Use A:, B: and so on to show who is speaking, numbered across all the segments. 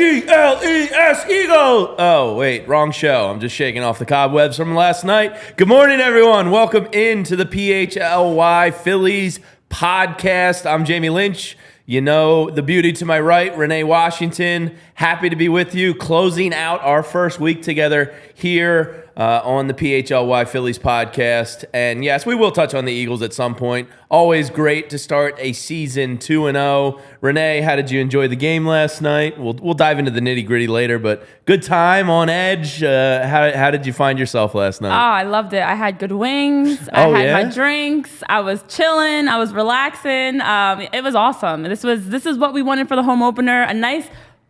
A: EAGLES, Eagle. Oh, wait, wrong show. I'm just shaking off the cobwebs from last night. Good morning, everyone. Welcome into the PHLY Phillies podcast. I'm Jamie Lynch. You know the beauty to my right, Renee Washington. Happy to be with you, closing out our first week together here on the PHLY Phillies podcast. And yes, we will touch on the Eagles at some point. Always great to start a season 2-0. Renee, how did you enjoy the game last night? We'll dive into the nitty-gritty later, but good time on edge. How did you find yourself last night?
B: Oh, I loved it. I had good wings. I had my drinks. I was chilling. I was relaxing. It was awesome. This is what we wanted for the home opener.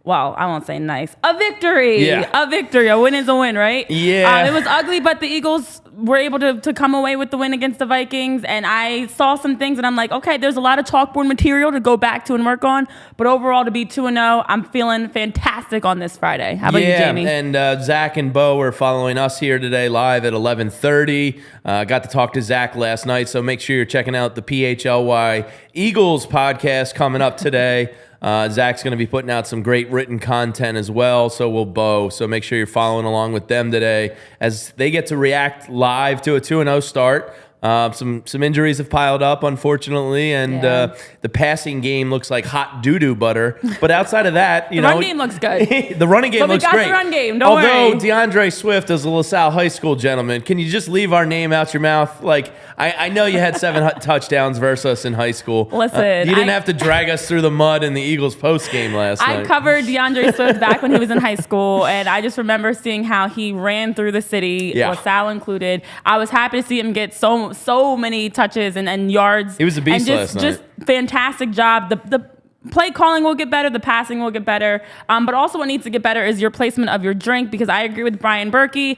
B: Well, I won't say nice. A victory.
A: Yeah.
B: A victory. A win is a win, right?
A: Yeah.
B: It was ugly, but the Eagles were able to come away with the win against the Vikings. And I saw some things, and I'm like, okay, there's a lot of chalkboard material to go back to and work on. But overall, to be 2-0, I'm feeling fantastic on this Friday. How about you, Jamie?
A: And Zach and Bo were following us here today live at 11:30. Got to talk to Zach last night, so make sure you're checking out the PHLY Eagles podcast coming up today. Zach's going to be putting out some great written content as well, so will Bo. So make sure you're following along with them today as they get to react live to a 2-0 start. Some injuries have piled up, unfortunately, and the passing game looks like hot doo-doo butter. But outside of that,
B: the run game looks good.
A: The running game looks great.
B: But we got the run game, don't worry.
A: Although DeAndre Swift is a LaSalle High School gentleman, can you just leave our name out your mouth? Like, I know you had 7 touchdowns versus us in high school.
B: Listen.
A: You didn't have to drag us through the mud in the Eagles post game last night.
B: I covered DeAndre Swift back when he was in high school, and I just remember seeing how he ran through the city, LaSalle included. I was happy to see him get so many touches and yards.
A: He was a beast last night.
B: Just fantastic job. The play calling will get better. The passing will get better. But also what needs to get better is your placement of your drink, because I agree with Brian Berkey.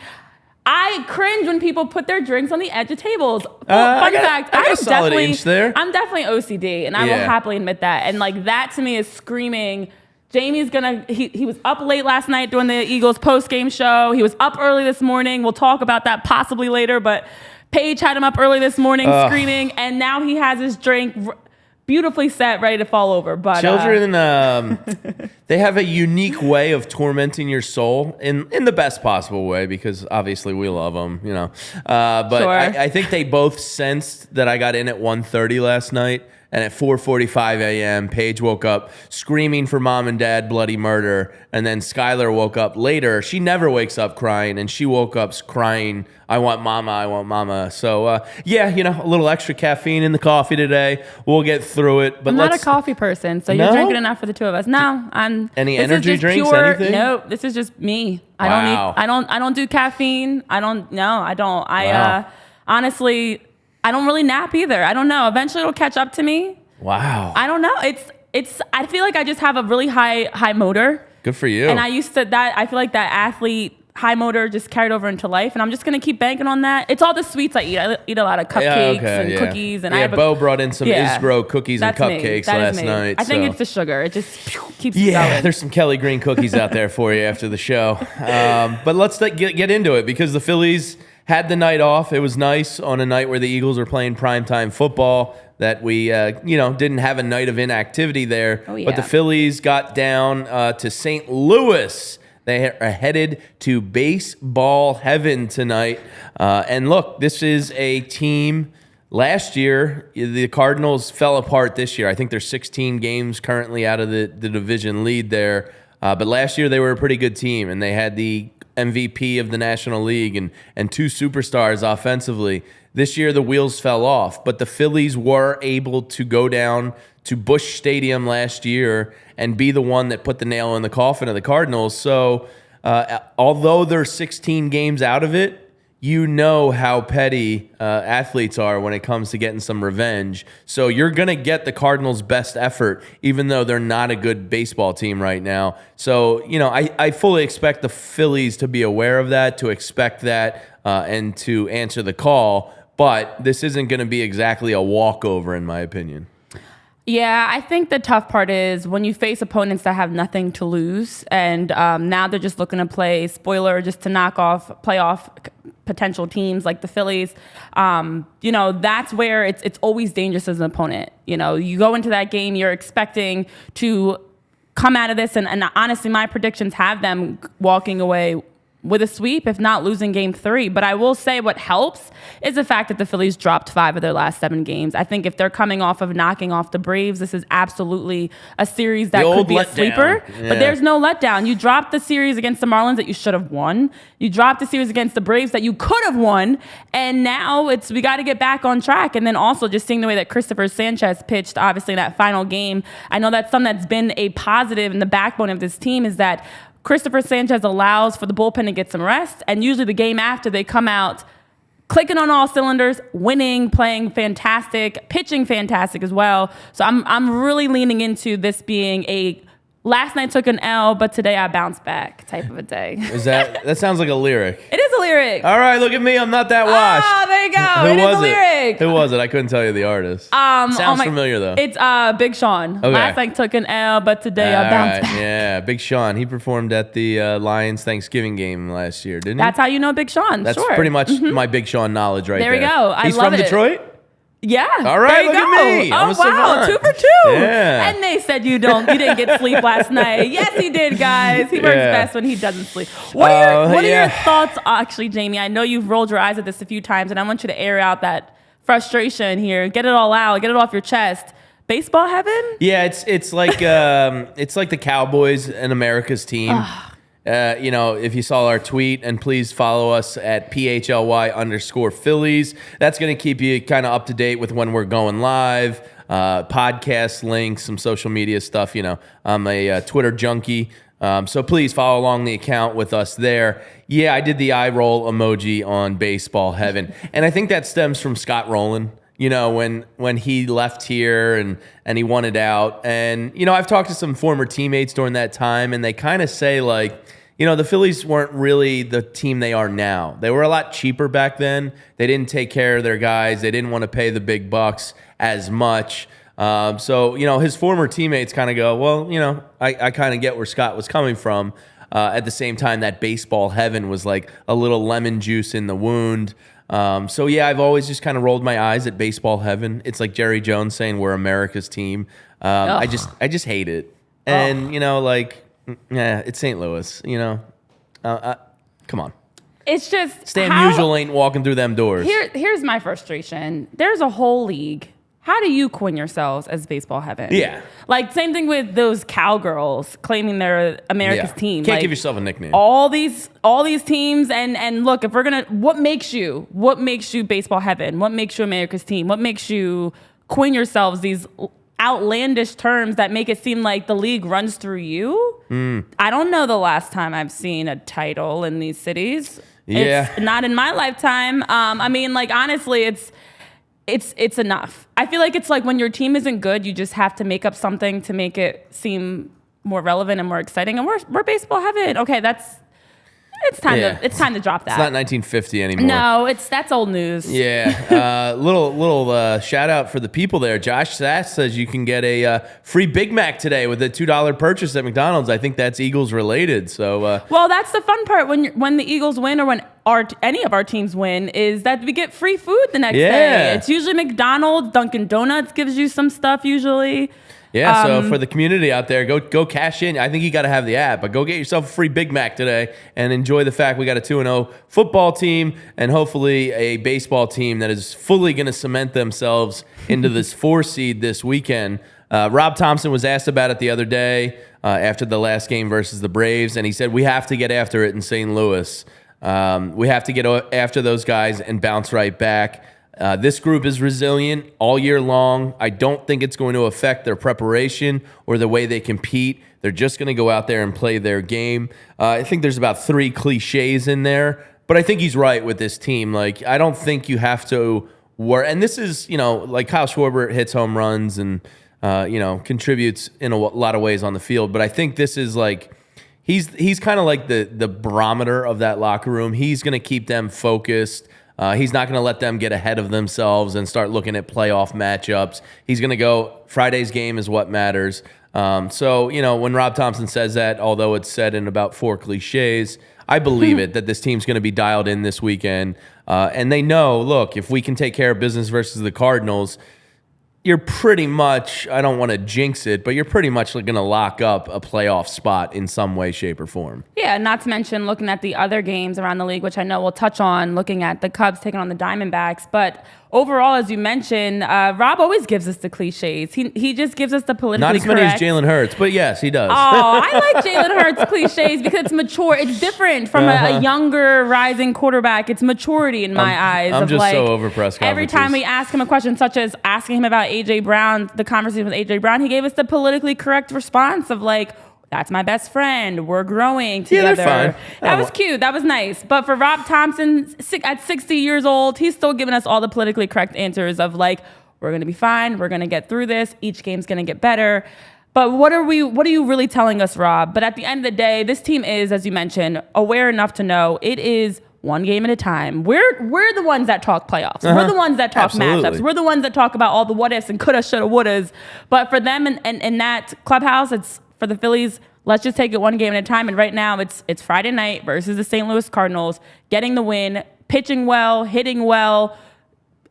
B: I cringe when people put their drinks on the edge of tables. Fun fact, I'm definitely OCD, and I will happily admit that. And like that to me is screaming, Jamie's he was up late last night doing the Eagles post-game show. He was up early this morning. We'll talk about that possibly later, but Paige had him up early this morning screaming, and now he has his drink beautifully set, ready to fall over. But
A: children, they have a unique way of tormenting your soul in the best possible way, because obviously we love them, you know. But
B: sure.
A: I think they both sensed that I got in at 1:30 last night. And at 4:45 a.m., Paige woke up screaming for mom and dad bloody murder. And then Skylar woke up later. She never wakes up crying, and she woke up crying, I want mama, I want mama. So, a little extra caffeine in the coffee today. We'll get through it. But
B: I'm not a coffee person, so you're drinking enough for the two of us. No,
A: Any energy drinks, anything?
B: No, this is just me. I don't do caffeine. I don't. Honestly, I don't really nap either. I don't know. Eventually it'll catch up to me.
A: Wow.
B: I don't know. I feel like I just have a really high motor.
A: Good for you.
B: And I feel like that athlete high motor just carried over into life, and I'm just going to keep banking on that. It's all the sweets I eat. I eat a lot of cookies and cookies. And
A: Bo brought in some Isgro cookies and cupcakes last night.
B: I think it's the sugar. It just keeps me going.
A: There's some Kelly Green cookies out there for you after the show. But let's get into it, because the Phillies had the night off. It was nice on a night where the Eagles were playing primetime football that we, didn't have a night of inactivity there.
B: Oh, yeah.
A: But the Phillies got down to St. Louis. They are headed to baseball heaven tonight. And look, this is a team. Last year, the Cardinals fell apart this year. I think there's 16 games currently out of the division lead there. But last year, they were a pretty good team, and they had the MVP of the National League and 2 superstars offensively. This year, the wheels fell off, but the Phillies were able to go down to Busch Stadium last year and be the one that put the nail in the coffin of the Cardinals. So although they're 16 games out of it, you know how petty athletes are when it comes to getting some revenge. So you're going to get the Cardinals' best effort, even though they're not a good baseball team right now. So, I fully expect the Phillies to be aware of that, to expect that, and to answer the call. But this isn't going to be exactly a walkover, in my opinion.
B: Yeah, I think the tough part is when you face opponents that have nothing to lose, and now they're just looking to play spoiler just to knock off playoff potential teams like the Phillies. That's where it's always dangerous as an opponent. You go into that game, you're expecting to come out of this, and honestly, my predictions have them walking away with a sweep, if not losing game 3. But I will say what helps is the fact that the Phillies dropped 5 of their last 7 games. I think if they're coming off of knocking off the Braves, this is absolutely a series that could be a sleeper.
A: Yeah.
B: But there's no letdown. You dropped the series against the Marlins that you should have won. You dropped the series against the Braves that you could have won. And now we got to get back on track. And then also just seeing the way that Christopher Sanchez pitched, obviously, in that final game. I know that's something that's been a positive in the backbone of this team is that Christopher Sanchez allows for the bullpen to get some rest, and usually the game after they come out clicking on all cylinders, winning, playing fantastic, pitching fantastic as well. So I'm really leaning into this being a last night took an L, but today I bounced back type of a day.
A: That sounds like a lyric.
B: It is a lyric.
A: All right, look at me. I'm not that washed.
B: Oh, there you go.
A: Who
B: It
A: was
B: is a lyric.
A: Who was it? I couldn't tell you the artist. Sounds familiar, though.
B: It's Big Sean.
A: Okay.
B: Last night took an L, but today I bounced back.
A: Yeah, Big Sean. He performed at the Lions Thanksgiving game last year, didn't he?
B: That's how you know Big Sean.
A: That's
B: sure.
A: pretty much my Big Sean knowledge right there.
B: There we go.
A: He's
B: love
A: from
B: it.
A: Detroit?
B: Yeah.
A: All right,
B: there you
A: look
B: go.
A: at me. I'm
B: Oh,
A: a
B: wow.
A: savant.
B: 2 for 2.
A: Yeah.
B: And they said you didn't get sleep last night. Yes, he did, guys. He works best when he doesn't sleep. What are your thoughts, actually, Jamie? I know you've rolled your eyes at this a few times, and I want you to air out that frustration here. Get it all out. Get it off your chest. Baseball heaven?
A: Yeah, it's like the Cowboys and America's team. If you saw our tweet, and please follow us at PHLY_Phillies. That's going to keep you kind of up to date with when we're going live, podcast links, some social media stuff. I'm a Twitter junkie. So please follow along the account with us there. Yeah, I did the eye roll emoji on Baseball Heaven. And I think that stems from Scott Rowland. When he left here and he wanted out. And, I've talked to some former teammates during that time, and they kind of say, the Phillies weren't really the team they are now. They were a lot cheaper back then. They didn't take care of their guys. They didn't want to pay the big bucks as much. So his former teammates kind of go, well, I kind of get where Scott was coming from. At the same time, that Baseball Heaven was like a little lemon juice in the wound. I've always just kind of rolled my eyes at Baseball Heaven. It's like Jerry Jones saying we're America's team. I just hate it. And, it's St. Louis, come on.
B: It's just
A: Stan Musial ain't walking through them doors.
B: Here's my frustration. There's a whole league. How do you coin yourselves as Baseball Heaven?
A: Yeah.
B: Same thing with those cowgirls claiming they're America's team.
A: Can't give yourself a nickname.
B: All these teams and look, if we're gonna, what makes you Baseball Heaven? What makes you America's team? What makes you coin yourselves these outlandish terms that make it seem like the league runs through you? I don't know the last time I've seen a title in these cities.
A: Yeah.
B: It's not in my lifetime. Honestly, it's enough. I feel like it's like when your team isn't good, you just have to make up something to make it seem more relevant and more exciting. And we're Baseball Heaven. Okay, it's time to drop that.
A: It's not 1950 anymore.
B: No, that's old news.
A: Yeah. Little shout out for the people there. Josh Sass says you can get a free Big Mac today with a $2 purchase at McDonald's. I think that's Eagles related. So
B: well, that's the fun part when the Eagles win or when any of our teams win is that we get free food the next day. It's usually McDonald's, Dunkin' Donuts gives you some stuff usually.
A: Yeah, so for the community out there, go cash in. I think you got to have the app, but go get yourself a free Big Mac today and enjoy the fact we got a 2-0 football team and hopefully a baseball team that is fully going to cement themselves into this 4 seed this weekend. Rob Thompson was asked about it the other day after the last game versus the Braves, and he said we have to get after it in St. Louis. We have to get after those guys and bounce right back. This group is resilient all year long. I don't think it's going to affect their preparation or the way they compete. They're just going to go out there and play their game. I think there's about 3 cliches in there, But I think he's right with this team. Like, I don't think you have to worry. And this is, like Kyle Schwarber hits home runs and, contributes in a lot of ways on the field. But I think this is like, he's kind of like the barometer of that locker room. He's going to keep them focused. He's not going to let them get ahead of themselves and start looking at playoff matchups. He's going to go, Friday's game is what matters. So, when Rob Thompson says that, although it's said in about 4 cliches, I believe it, that this team's going to be dialed in this weekend. And they know, look, if we can take care of business versus the Cardinals, you're pretty much, I don't want to jinx it, but you're pretty much going to lock up a playoff spot in some way, shape, or form.
B: Yeah, not to mention looking at the other games around the league, which I know we'll touch on, looking at the Cubs taking on the Diamondbacks. But overall, as you mentioned, Rob always gives us the cliches. He just gives us the politically correct.
A: Not as many as Jalen Hurts, but yes, he does.
B: Oh, I like Jalen Hurts cliches because it's mature. It's different from a younger rising quarterback. It's maturity in my eyes.
A: I'm just so over press conferences.
B: Every time we ask him a question, such as asking him about A.J. Brown, the conversation with A.J. Brown, he gave us the politically correct response of like, that's my best friend. We're growing together.
A: Yeah, they're fine.
B: That was cute. That was nice. But for Rob Thompson, at 60 years old, he's still giving us all the politically correct answers of like, we're going to be fine. We're going to get through this. Each game's going to get better. But what are you really telling us, Rob? But at the end of the day, this team is, as you mentioned, aware enough to know it is one game at a time. We're the ones that talk playoffs. We're the ones that talk matchups. We're the ones that talk about all the what ifs and coulda, shoulda, wouldas. But for them in that clubhouse, it's for the Phillies. Let's just take it one game at a time. And right now, it's Friday night versus the St. Louis Cardinals, getting the win, pitching well, hitting well,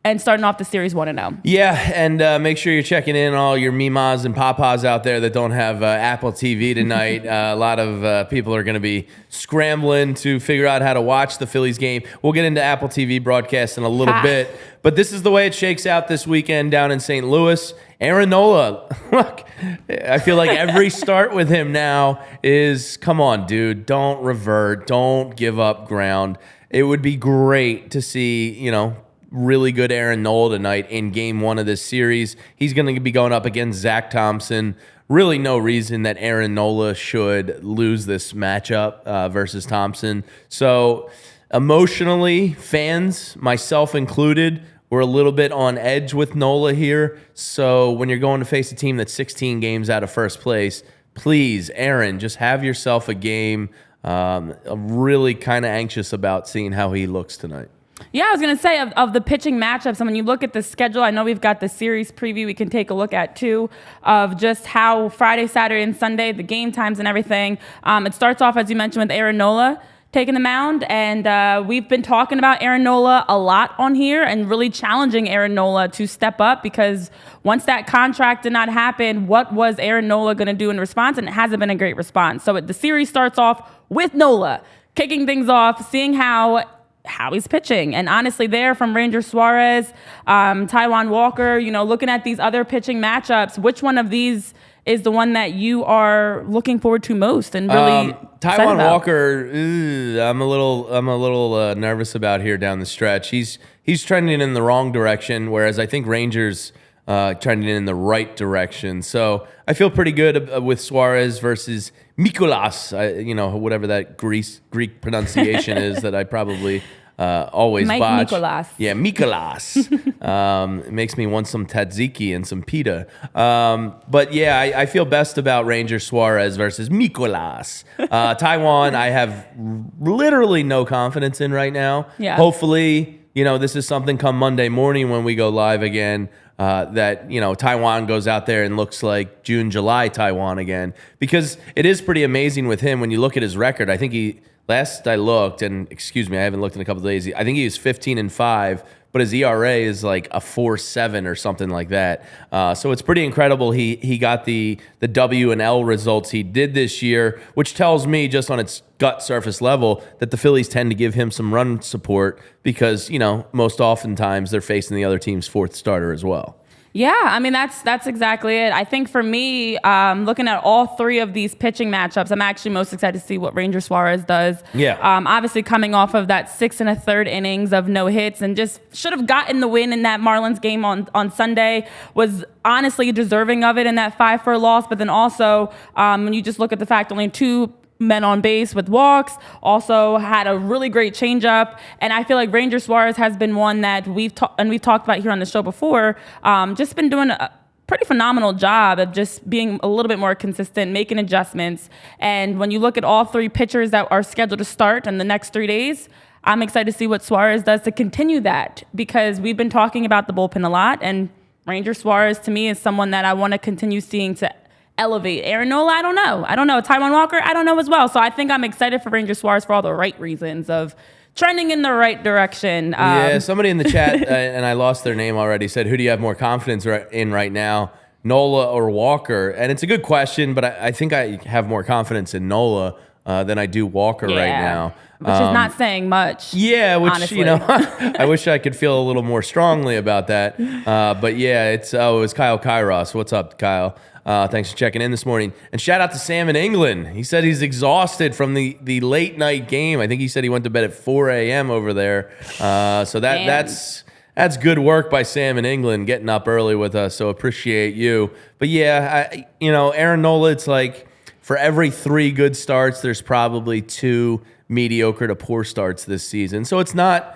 B: and starting off the series 1-0.
A: Yeah, and make sure you're checking in all your mimas and papas out there that don't have Apple TV tonight. A lot of people are going to be scrambling to figure out how to watch the Phillies game. We'll get into Apple TV broadcast in a little bit, but this is the way it shakes out this weekend down in St. Louis. Aaron Nola, look, I feel like every start with him now is, come on, dude, don't revert, don't give up ground. It would be great to see, really good Aaron Nola tonight in game 1 of this series. He's going to be going up against Zach Thompson. Really no reason that Aaron Nola should lose this matchup versus Thompson. So emotionally, fans, myself included, we're a little bit on edge with Nola here. So when you're going to face a team that's 16 games out of first place, please, Aaron, just have yourself a game. I'm really kind of anxious about seeing how he looks tonight.
B: Yeah, I was going to say of the pitching matchups, and when you look at the schedule, I know we've got the series preview we can take a look at too, of just how Friday, Saturday, and Sunday, the game times and everything. It starts off, as you mentioned, with Aaron Nola taking the mound, and we've been talking about Aaron Nola a lot on here and really challenging Aaron Nola to step up, because once that contract did not happen, what was Aaron Nola going to do in response? And it hasn't been a great response. So the series starts off with Nola kicking things off, seeing how he's pitching. And honestly, there from Ranger Suarez, Taijuan Walker, looking at these other pitching matchups, which one of these is the one that you are looking forward to most and really
A: Taijuan Walker, I'm a little nervous about here down the stretch. He's trending in the wrong direction, whereas I think Rangers trending in the right direction. So I feel pretty good with Suarez versus Mikolas, whatever that Greek pronunciation is that I probably always botch.
B: Mikolas.
A: Yeah, Mikolas. It makes me want some tzatziki and some pita. But yeah, I feel best about Ranger Suarez versus Mikolas. Taijuan, I have literally no confidence in right now.
B: Yeah.
A: Hopefully, this is something come Monday morning when we go live again. That Taijuan goes out there and looks like June, July Taijuan again, because it is pretty amazing with him when you look at his record. I think last I looked, and excuse me, I haven't looked in a couple of days. I think he was 15-5, but his ERA is like a 4.7 or something like that. So it's pretty incredible. He got the W and L results he did this year, which tells me just on its gut surface level that the Phillies tend to give him some run support because, most oftentimes they're facing the other team's fourth starter as well.
B: Yeah, I mean, that's exactly it. I think for me, looking at all three of these pitching matchups, I'm actually most excited to see what Ranger Suarez does.
A: Yeah.
B: Obviously coming off of that 6 1/3 innings of no hits and just should have gotten the win in that Marlins game on Sunday, was honestly deserving of it in that 5-4 loss. But then also, when you just look at the fact only 2 men on base with walks, also had a really great changeup. And I feel like Ranger Suarez has been one that we've talked about here on the show before, just been doing a pretty phenomenal job of just being a little bit more consistent, making adjustments. And when you look at all three pitchers that are scheduled to start in the next 3 days, I'm excited to see what Suarez does to continue that, because we've been talking about the bullpen a lot, and Ranger Suarez to me is someone that I want to continue seeing to elevate. Aaron Nola, I don't know. Taijuan Walker, I don't know as well. So I think I'm excited for Ranger Suarez for all the right reasons of trending in the right direction.
A: Yeah, somebody in the chat, and I lost their name already, said, who do you have more confidence in right now, Nola or Walker? And it's a good question, but I think I have more confidence in Nola than I do Walker right now.
B: Which is not saying much.
A: Yeah, which,
B: honestly.
A: I wish I could feel a little more strongly about that. But yeah, it was Kyle Kairos. What's up, Kyle? Thanks for checking in this morning. And shout out to Sam in England. He said he's exhausted from the late night game. I think he said he went to bed at 4 a.m. over there. So that's good work by Sam in England, getting up early with us. So appreciate you. But yeah, Aaron Nola, it's like for every 3 good starts, there's probably 2 mediocre to poor starts this season. So it's not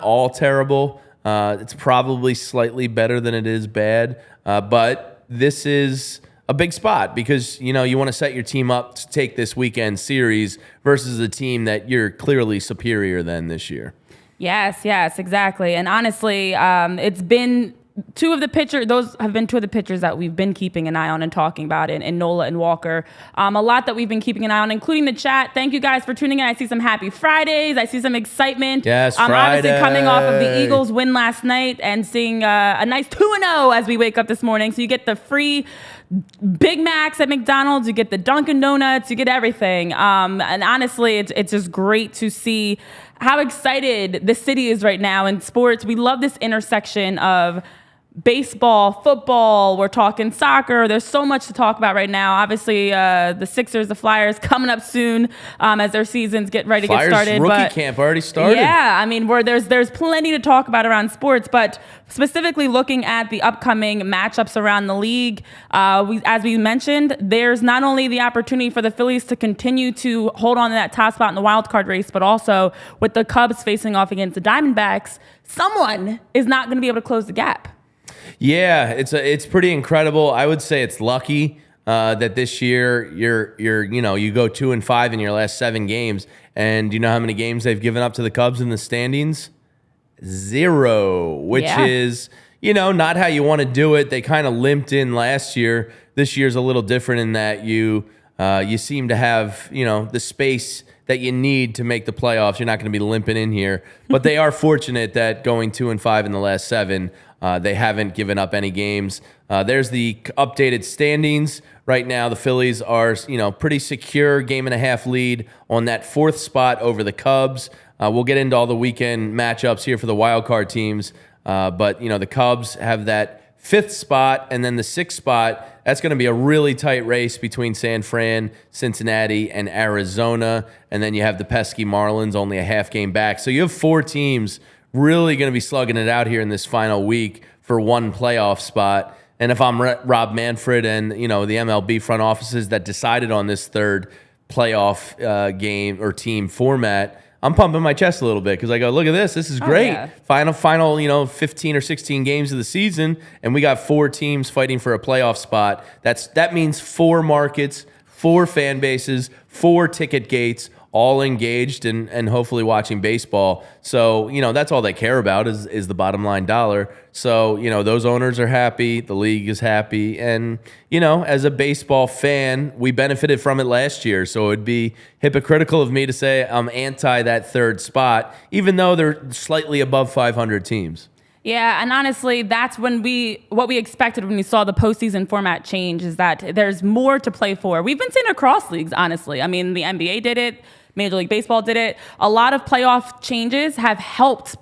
A: all terrible. It's probably slightly better than it is bad. But this is a big spot because, you want to set your team up to take this weekend series versus a team that you're clearly superior than this year.
B: Yes, exactly. And honestly, it's been those have been 2 of the pitchers that we've been keeping an eye on and talking about in Nola and Walker. A lot that we've been keeping an eye on, including the chat. Thank you guys for tuning in. I see some happy Fridays. I see some excitement.
A: Yes, Friday.
B: Obviously coming off of the Eagles win last night and seeing a nice 2-0 as we wake up this morning. So you get the free Big Macs at McDonald's, you get the Dunkin' Donuts, you get everything. And honestly, it's just great to see how excited the city is right now in sports. We love this intersection of baseball, football, we're talking soccer. There's so much to talk about right now. Obviously, the Sixers, the Flyers coming up soon as their seasons get ready to get started.
A: Flyers rookie camp already started.
B: Yeah, I mean, there's plenty to talk about around sports, but specifically looking at the upcoming matchups around the league, as we mentioned, there's not only the opportunity for the Phillies to continue to hold on to that top spot in the wild card race, but also with the Cubs facing off against the Diamondbacks, someone is not going to be able to close the gap.
A: Yeah, it's pretty incredible. I would say it's lucky that this year you go 2-5 in your last 7 games, and do you know how many games they've given up to the Cubs in the standings? 0, which is not how you want to do it. They kind of limped in last year. This year's a little different in that you seem to have the space that you need to make the playoffs. You're not going to be limping in here, but they are fortunate that going 2-5 in the last 7. They haven't given up any games. There's the updated standings. Right now, the Phillies are, pretty secure, 1.5 game lead on that 4th spot over the Cubs. We'll get into all the weekend matchups here for the wild card teams. But, the Cubs have that 5th spot, and then the 6th spot. That's going to be a really tight race between San Fran, Cincinnati, and Arizona. And then you have the pesky Marlins, only a half game back. So you have 4 teams really going to be slugging it out here in this final week for 1 playoff spot. And if I'm Rob Manfred and, the MLB front offices that decided on this 3rd playoff game or team format, I'm pumping my chest a little bit because I go, look at this. This is great.
B: Yeah.
A: Final, 15 or 16 games of the season, and we got 4 teams fighting for a playoff spot. That means 4 markets, 4 fan bases, 4 ticket gates, all engaged and hopefully watching baseball. So, that's all they care about is the bottom line dollar. So, those owners are happy. The league is happy. And, as a baseball fan, we benefited from it last year. So it'd be hypocritical of me to say I'm anti that 3rd spot, even though they're slightly above 500 teams.
B: Yeah, and honestly, that's what we expected when we saw the postseason format change, is that there's more to play for. We've been seeing across leagues, honestly. I mean, the NBA did it. Major League Baseball did it. A lot of playoff changes have helped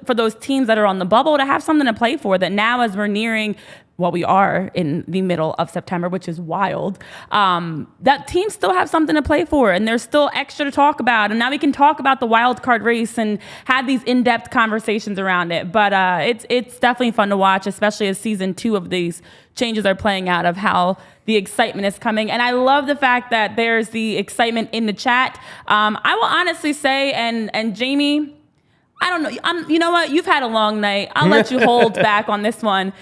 B: for those teams that are on the bubble to have something to play for, that now as we're nearing we are in the middle of September, which is wild, that teams still have something to play for, and there's still extra to talk about. And now we can talk about the wild card race and have these in-depth conversations around it. But it's definitely fun to watch, especially as season 2 of these changes are playing out, of how the excitement is coming. And I love the fact that there's the excitement in the chat. I will honestly say, and Jamie, I don't know. You know what? You've had a long night. I'll let you hold back on this one.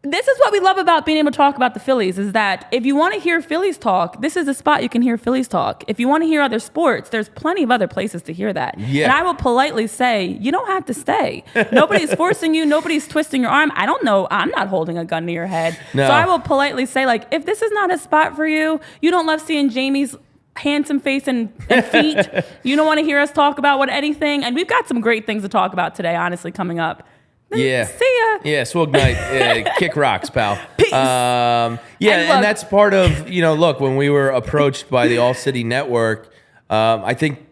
B: This is what we love about being able to talk about the Phillies, is that if you want to hear Phillies talk, this is the spot you can hear Phillies talk. If you want to hear other sports, there's plenty of other places to hear that.
A: Yeah.
B: And I will politely say, you don't have to stay. Nobody's forcing you. Nobody's twisting your arm. I don't know. I'm not holding a gun to your head.
A: No.
B: So I will politely say, like, if this is not a spot for you, you don't love seeing Jamie's handsome face and feet, you don't want to hear us talk about anything. And we've got some great things to talk about today, honestly, coming up.
A: Yeah.
B: See ya.
A: Yeah, Swag Night. Kick rocks, pal.
B: Peace.
A: And that's part of, look, when we were approached by the ALLCITY network, I think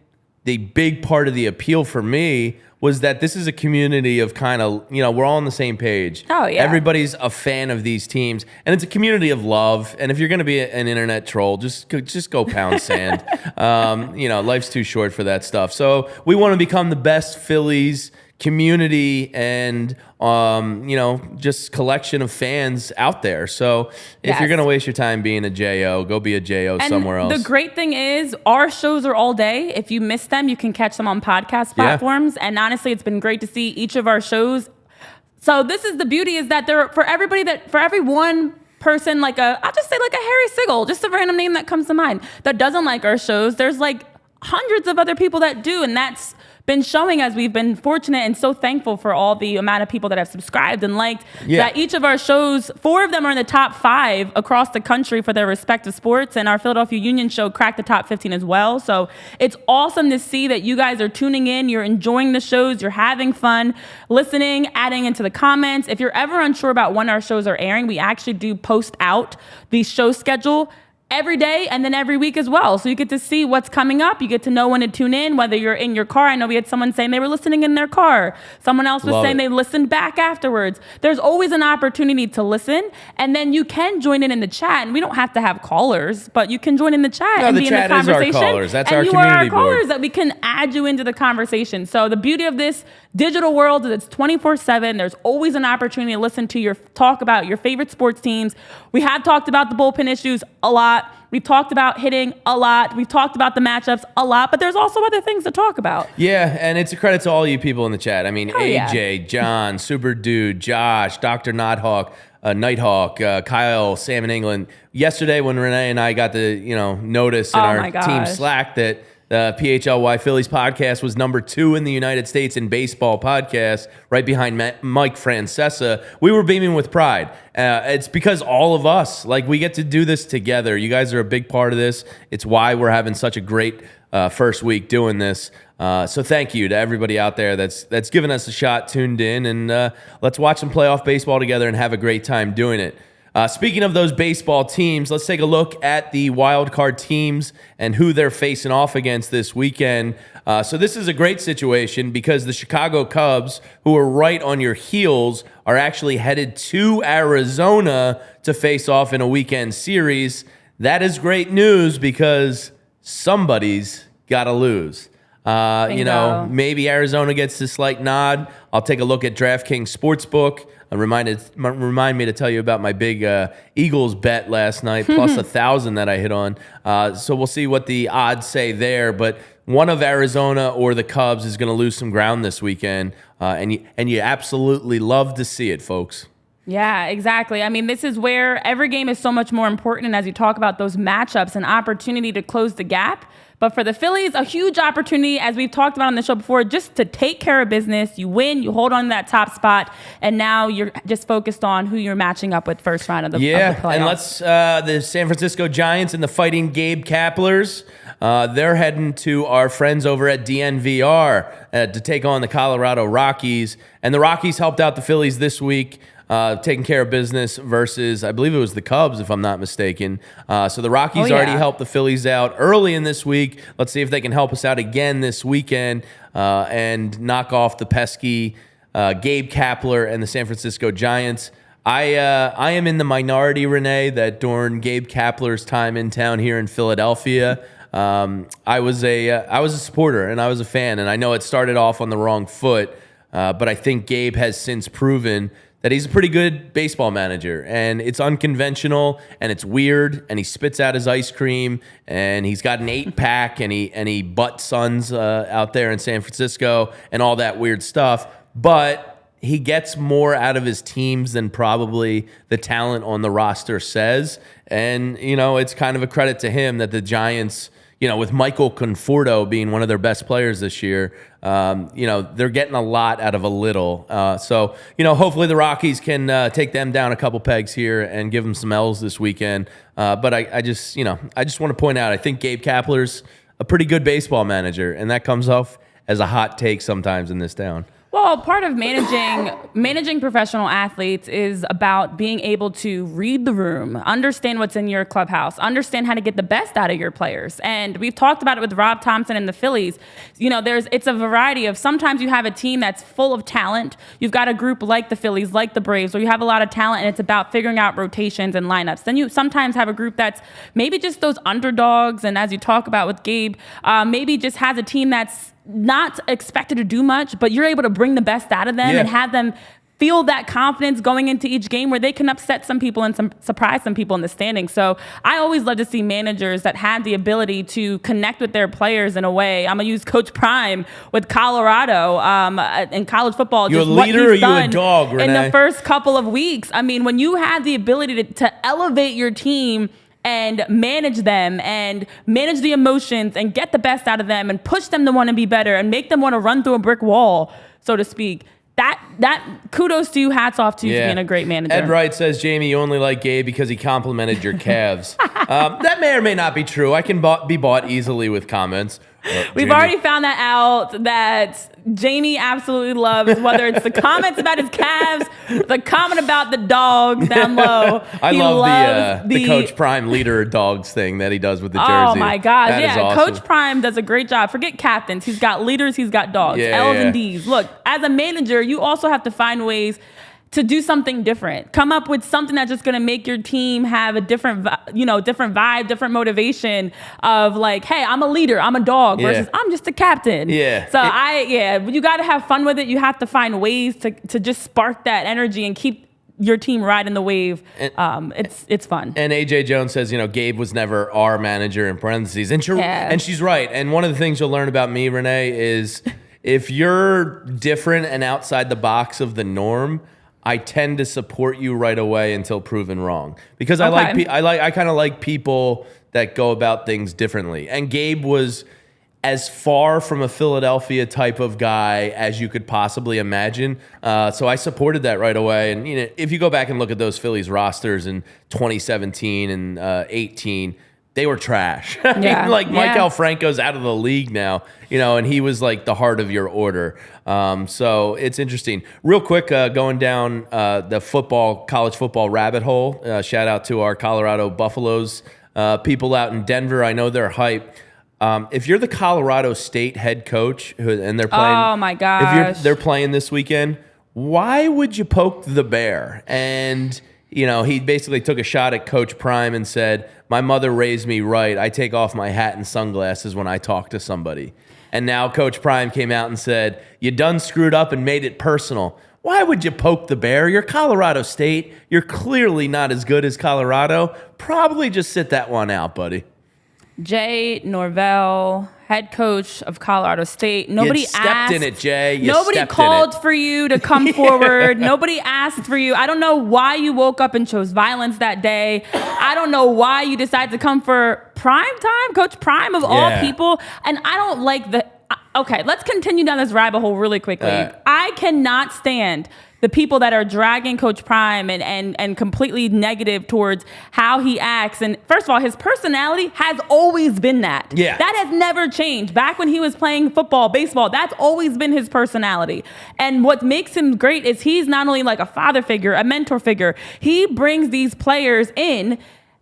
A: the big part of the appeal for me was that this is a community of kind of, we're all on the same page.
B: Oh, yeah.
A: Everybody's a fan of these teams, and it's a community of love. And if you're going to be an internet troll, just go pound sand. Life's too short for that stuff. So we want to become the best Phillies community and just collection of fans out there. So if you're gonna waste your time being a JO, go be a JO somewhere else.
B: The great thing is our shows are all day. If you miss them, you can catch them on podcast platforms. And honestly, it's been great to see each of our shows. So this is the beauty, is that for every one person, I'll just say like a Harry Sigel, just a random name that comes to mind, that doesn't like our shows, there's like hundreds of other people that do, and that's been showing, as we've been fortunate and so thankful for all the amount of people that have subscribed and liked that each of our shows, 4 of them are in the top 5 across the country for their respective sports, and our Philadelphia Union show cracked the top 15 as well. So it's awesome to see that you guys are tuning in, you're enjoying the shows, you're having fun, listening, adding into the comments. If you're ever unsure about when our shows are airing, we actually do post out the show schedule every day and then every week as well. So you get to see what's coming up. You get to know when to tune in, whether you're in your car. I know we had someone saying they were listening in their car. Someone else was saying they listened back afterwards. There's always an opportunity to listen. And then you can join in the chat. And we don't have to have callers, but you can join in the chat and be in the conversation.
A: Is our callers. That's
B: and
A: our
B: you
A: community
B: are our callers
A: board.
B: that we can add you into the conversation. So the beauty of this digital world is it's 24/7. There's always an opportunity to listen to talk about your favorite sports teams. We have talked about the bullpen issues a lot. We've talked about hitting a lot. We've talked about the matchups a lot, but there's also other things to talk about.
A: Yeah, and it's a credit to all you people in the chat. I mean, AJ,
B: yeah.
A: John, Super Dude, Josh, Dr. Nighthawk, Kyle, Sam in England. Yesterday when Renee and I got the notice in our team Slack that the PHLY Phillies podcast was number 2 in the United States in baseball podcasts, right behind Mike Francesa, we were beaming with pride. It's because all of us, we get to do this together. You guys are a big part of this. It's why we're having such a great first week doing this. So thank you to everybody out there that's given us a shot, tuned in, and let's watch some playoff baseball together and have a great time doing it. Speaking of those baseball teams, let's take a look at the wild card teams and who they're facing off against this weekend. So this is a great situation because the Chicago Cubs, who are right on your heels, are actually headed to Arizona to face off in a weekend series. That is great news because somebody's got to lose. Maybe Arizona gets this slight nod. I'll take a look at DraftKings Sportsbook. Remind me to tell you about my big Eagles bet last night, plus 1,000 that I hit on. So we'll see what the odds say there. But one of Arizona or the Cubs is going to lose some ground this weekend, and you absolutely love to see it, folks.
B: Yeah, exactly. I mean, this is where every game is so much more important. And as you talk about those matchups, an opportunity to close the gap. But for the Phillies, a huge opportunity, as we've talked about on the show before, just to take care of business. You win, you hold on to that top spot, and now you're just focused on who you're matching up with first round of the playoffs.
A: And let's the San Francisco Giants and the Fighting Gabe Kaplers, they're heading to our friends over at DNVR to take on the Colorado Rockies. And the Rockies helped out the Phillies this week, taking care of business versus, I believe it was the Cubs, if I'm not mistaken. So the Rockies already helped the Phillies out early in this week. Let's see if they can help us out again this weekend and knock off the pesky Gabe Kapler and the San Francisco Giants. I am in the minority, Renee, that during Gabe Kapler's time in town here in Philadelphia, I was a supporter and I was a fan, and I know it started off on the wrong foot, but I think Gabe has since proven that he's a pretty good baseball manager, and it's unconventional and it's weird, and he spits out his ice cream, and he's got an 8-pack, and he butts Suns out there in San Francisco and all that weird stuff, but he gets more out of his teams than probably the talent on the roster says. And, it's kind of a credit to him that the Giants, with Michael Conforto being one of their best players this year, they're getting a lot out of a little. So, hopefully the Rockies can take them down a couple pegs here and give them some L's this weekend. But I just want to point out, I think Gabe Kapler's a pretty good baseball manager, and that comes off as a hot take sometimes in this town.
B: Well, part of managing professional athletes is about being able to read the room, understand what's in your clubhouse, understand how to get the best out of your players. And we've talked about it with Rob Thompson and the Phillies. It's a variety of, sometimes you have a team that's full of talent. You've got a group like the Phillies, like the Braves, where you have a lot of talent and it's about figuring out rotations and lineups. Then you sometimes have a group that's maybe just those underdogs. And as you talk about with Gabe, maybe just has a team that's not expected to do much, but you're able to bring the best out of them and have them feel that confidence going into each game where they can upset some people and surprise some people in the standings. So I always love to see managers that had the ability to connect with their players in a way. I'm going to use Coach Prime with Colorado in college football.
A: You a leader or you a dog, Renee?
B: In the first couple of weeks. I mean, when you had the ability to elevate your team and manage them and manage the emotions and get the best out of them and push them to want to be better and make them want to run through a brick wall, so to speak. That kudos to you, hats off to you for being a great manager.
A: Ed Wright says, Jamie, you only like Gabe because he complimented your calves. That may or may not be true. I can be bought easily with comments.
B: We've already found that out, that Jamie absolutely loves, whether it's the comments about his calves, the comment about the dogs down low.
A: I love the Coach Prime leader dogs thing that he does with the jersey.
B: Oh my gosh,
A: that is awesome.
B: Coach Prime does a great job. Forget captains. He's got leaders, he's got dogs, L's and D's. Look, as a manager, you also have to find ways to do something different. Come up with something that's just going to make your team have a different vibe, different motivation of like, hey, I'm a leader, I'm a dog versus I'm just a captain. So you got to have fun with it. You have to find ways to just spark that energy and keep your team riding the wave. It's fun.
A: And AJ Jones says, Gabe was never our manager in parentheses. And she's right. And one of the things you'll learn about me, Renee, is if you're different and outside the box of the norm, I tend to support you right away until proven wrong, because I kind of like people that go about things differently. And Gabe was as far from a Philadelphia type of guy as you could possibly imagine. So I supported that right away. And if you go back and look at those Phillies rosters in 2017 and 18, they were trash. Mike Franco's out of the league now, and he was like the heart of your order. So it's interesting. Real quick, going down the college football rabbit hole. Shout out to our Colorado Buffaloes people out in Denver. I know they're hype. If you're the Colorado State head coach and they're playing,
B: oh my gosh,
A: they're playing this weekend, why would you poke the bear? And he basically took a shot at Coach Prime and said, my mother raised me right. I take off my hat and sunglasses when I talk to somebody. And now Coach Prime came out and said, you done screwed up and made it personal. Why would you poke the bear? You're Colorado State. You're clearly not as good as Colorado. Probably just sit that one out, buddy.
B: Jay Norvell, head coach of Colorado State. Nobody
A: stepped in it, Jay.
B: Nobody called for you to come forward. Nobody asked for you. I don't know why you woke up and chose violence that day. I don't know why you decided to come for prime time, Coach Prime of all people. And I don't like okay, let's continue down this rabbit hole really quickly. I cannot stand the people that are dragging Coach Prime and completely negative towards how he acts. And first of all, his personality has always been that.
A: Yeah.
B: That has never changed. Back when he was playing football, baseball, that's always been his personality. And what makes him great is he's not only like a father figure, a mentor figure, he brings these players in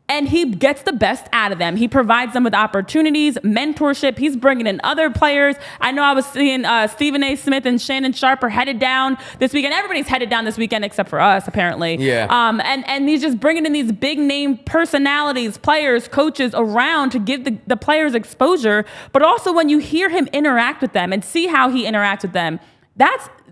B: And he gets the best out of them. He provides them with opportunities, mentorship. He's bringing in other players. I know I was seeing Stephen A. Smith and Shannon Sharp are headed down this weekend. Everybody's headed down this weekend except for us, apparently.
A: Yeah.
B: And he's just bringing in these big name personalities, players, coaches around to give the players exposure. But also when you hear him interact with them and see how he interacts with them,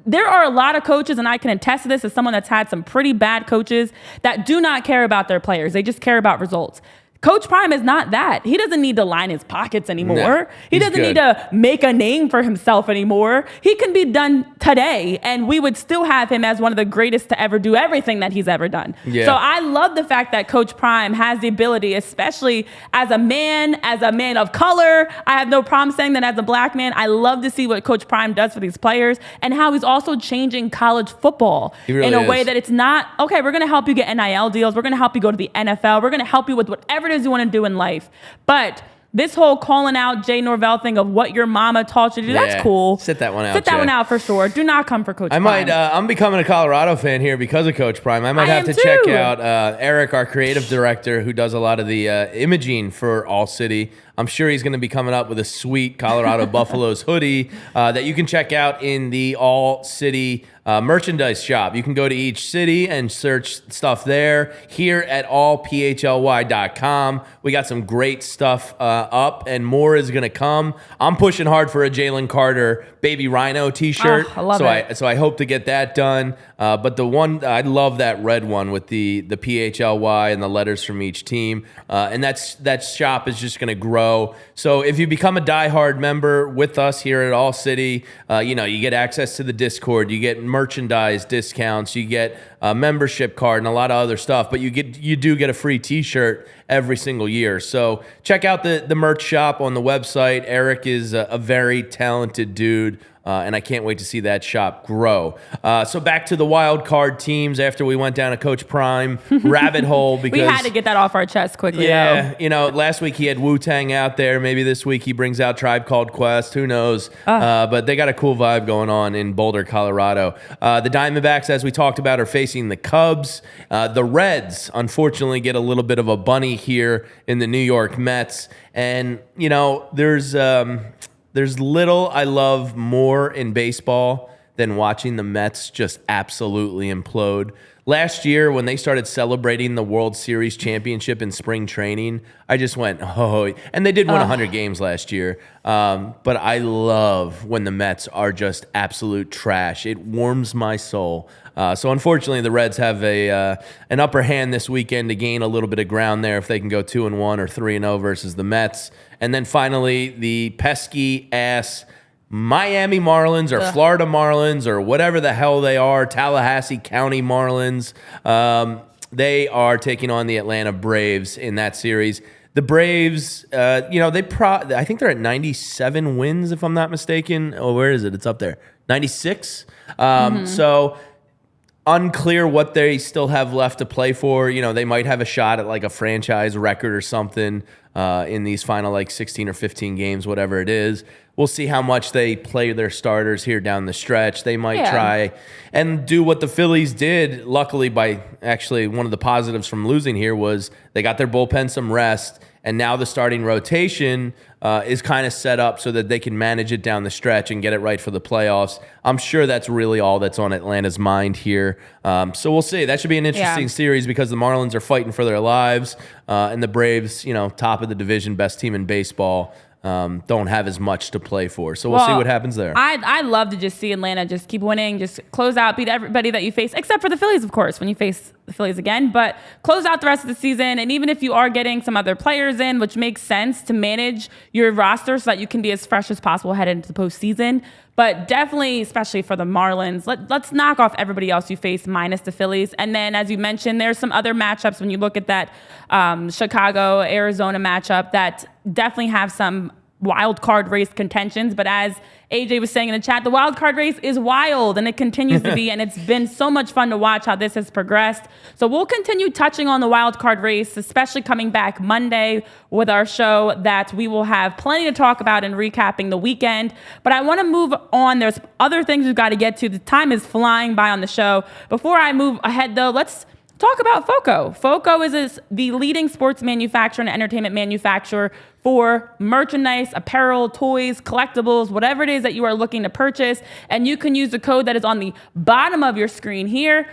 B: there are a lot of coaches, and I can attest to this as someone that's had some pretty bad coaches that do not care about their players. They just care about results. Coach Prime is not that. He doesn't need to line his pockets anymore.
A: No,
B: he doesn't need to make a name for himself anymore. He can be done today, and we would still have him as one of the greatest to ever do everything that he's ever done.
A: Yeah.
B: So I love the fact that Coach Prime has the ability, especially as a man of color. I have no problem saying that as a black man. I love to see what Coach Prime does for these players and how he's also changing college football in a way that it's not, okay, we're going to help you get NIL deals. We're going to help you go to the NFL. We're going to help you with whatever it is you want to do in life. But this whole calling out Jay Norvell thing of what your mama taught you to do, that's cool.
A: Sit that one out,
B: Sit that one out for sure. Do not come for Coach Prime.
A: I'm becoming a Colorado fan here because of Coach Prime. I might have to check out Eric, our creative director, who does a lot of the imaging for ALLCITY. I'm sure he's going to be coming up with a sweet Colorado Buffaloes hoodie that you can check out in the ALLCITY merchandise shop. You can go to each city and search stuff there. Here at allphly.com, we got some great stuff up, and more is going to come. I'm pushing hard for a Jalen Carter Baby Rhino t-shirt.
B: I love it.
A: So I hope to get that done. But the one, I love that red one with the PHLY and the letters from each team. And that shop is just going to grow. So if you become a diehard member with us here at ALLCITY, you get access to the Discord, you get merchandise discounts, you get a membership card and a lot of other stuff, but you do get a free t-shirt every single year. So check out the merch shop on the website. Eric is a very talented dude. And I can't wait to see that shop grow. So back to the wild card teams after we went down a Coach Prime rabbit hole. Because
B: we had to get that off our chest quickly.
A: Yeah, last week he had Wu-Tang out there. Maybe this week he brings out Tribe Called Quest. Who knows? But they got a cool vibe going on in Boulder, Colorado. The Diamondbacks, as we talked about, are facing the Cubs. The Reds, unfortunately, get a little bit of a bunny here in the New York Mets. And, there's little I love more in baseball than watching the Mets just absolutely implode. Last year, when they started celebrating the World Series championship in spring training, I just went, oh, and they did win 100 games last year. But I love when the Mets are just absolute trash. It warms my soul. So unfortunately, the Reds have an upper hand this weekend to gain a little bit of ground there if they can go 2-1 or 3-0 versus the Mets. And then finally, the pesky ass Miami Marlins or Florida Marlins or whatever the hell they are, Tallahassee County Marlins. They are taking on the Atlanta Braves in that series. The Braves, I think they're at 97 wins, if I'm not mistaken. Oh, where is it? It's up there. 96. So unclear what they still have left to play for. They might have a shot at like a franchise record or something in these final 16 or 15 games, whatever it is. We'll see how much they play their starters here down the stretch. They might try and do what the Phillies did. Luckily, by actually one of the positives from losing here was they got their bullpen some rest, and now the starting rotation is kind of set up so that they can manage it down the stretch and get it right for the playoffs. I'm sure that's really all that's on Atlanta's mind here. So we'll see. That should be an interesting series because the Marlins are fighting for their lives, and the Braves, top of the division, best team in baseball, don't have as much to play for. So we'll see what happens there.
B: I'd love to just see Atlanta just keep winning, just close out, beat everybody that you face, except for the Phillies, of course, when you face the Phillies again. But close out the rest of the season. And even if you are getting some other players in, which makes sense to manage your roster so that you can be as fresh as possible headed into the postseason. But definitely, especially for the Marlins, let's knock off everybody else you face minus the Phillies. And then, as you mentioned, there's some other matchups when you look at that Chicago-Arizona matchup that definitely have some wild card race contentions. But as AJ was saying in the chat, the wild card race is wild, and it continues to be. And it's been so much fun to watch how this has progressed. So we'll continue touching on the wild card race, especially coming back Monday with our show that we will have plenty to talk about and recapping the weekend. But I want to move on. There's other things we've got to get to. The time is flying by on the show. Before I move ahead, though, let's talk about FOCO. FOCO is the leading sports manufacturer and entertainment manufacturer for merchandise, apparel, toys, collectibles, whatever it is that you are looking to purchase. And you can use the code that is on the bottom of your screen here,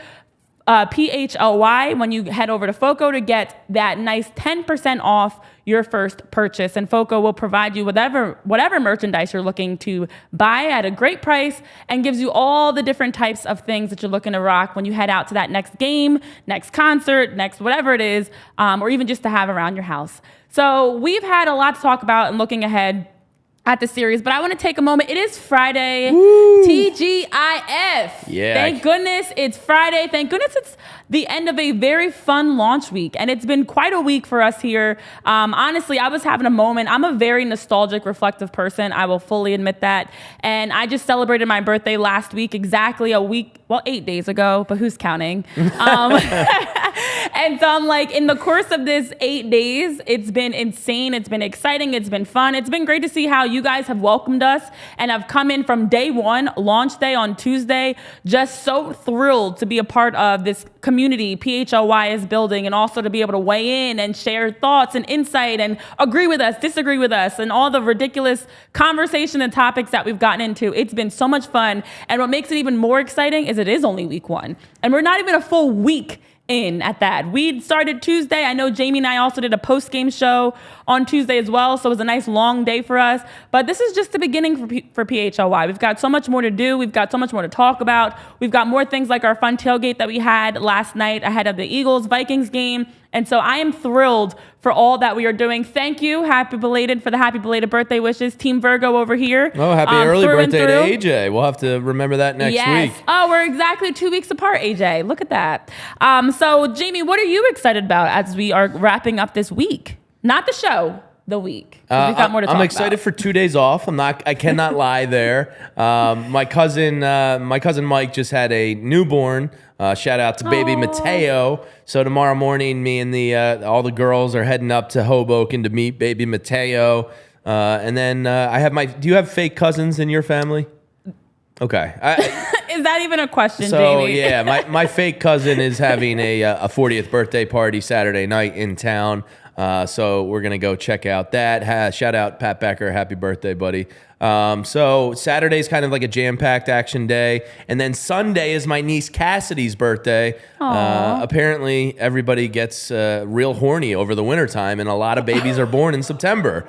B: PHLY, when you head over to FOCO to get that nice 10% off your first purchase. And FOCO will provide you whatever merchandise you're looking to buy at a great price and gives you all the different types of things that you're looking to rock when you head out to that next game, next concert, next whatever it is, or even just to have around your house. So we've had a lot to talk about and looking ahead at the series, but I want to take a moment. It is Friday. Woo! TGIF.
A: Yeah.
B: Thank goodness it's Friday. Thank goodness it's the end of a very fun launch week. And it's been quite a week for us here. Honestly, I was having a moment. I'm a very nostalgic, reflective person. I will fully admit that. And I just celebrated my birthday last week, exactly 8 days ago, but who's counting? And so I'm like, in the course of this 8 days, it's been insane. It's been exciting. It's been fun. It's been great to see how you guys have welcomed us and have come in from day one, launch day on Tuesday, just so thrilled to be a part of this community PHLY is building, and also to be able to weigh in and share thoughts and insight and agree with us, disagree with us, and all the ridiculous conversation and topics that we've gotten into. It's been so much fun. And what makes it even more exciting is it is only week one. And we're not even a full week in at that. We started Tuesday. I know Jamie and I also did a post-game show on Tuesday as well, so it was a nice long day for us. But this is just the beginning for PHLY. We've got so much more to do. We've got so much more to talk about. We've got more things like our fun tailgate that we had last night ahead of the Eagles-Vikings game. And so I am thrilled for all that we are doing. Thank you. Happy belated birthday wishes. Team Virgo over here.
A: Oh, happy early birthday to AJ. We'll have to remember that next week.
B: Oh, we're exactly 2 weeks apart, AJ. Look at that. So, Jamie, what are you excited about as we are wrapping up this week? Not the show, the week. We've got more to talk about.
A: I'm excited for 2 days off. I cannot lie there. My cousin Mike just had a newborn. Shout out to baby Mateo. So tomorrow morning, me and all the girls are heading up to Hoboken to meet baby Mateo. And then I have do you have fake cousins in your family? Okay.
B: Is that even a question,
A: so,
B: Jamie?
A: Yeah, my fake cousin is having a 40th birthday party Saturday night in town. So we're going to go check out that. Shout out Pat Becker. Happy birthday, buddy. So Saturday's kind of like a jam-packed action day. And then Sunday is my niece Cassidy's birthday. Apparently, everybody gets real horny over the wintertime, and a lot of babies are born in September.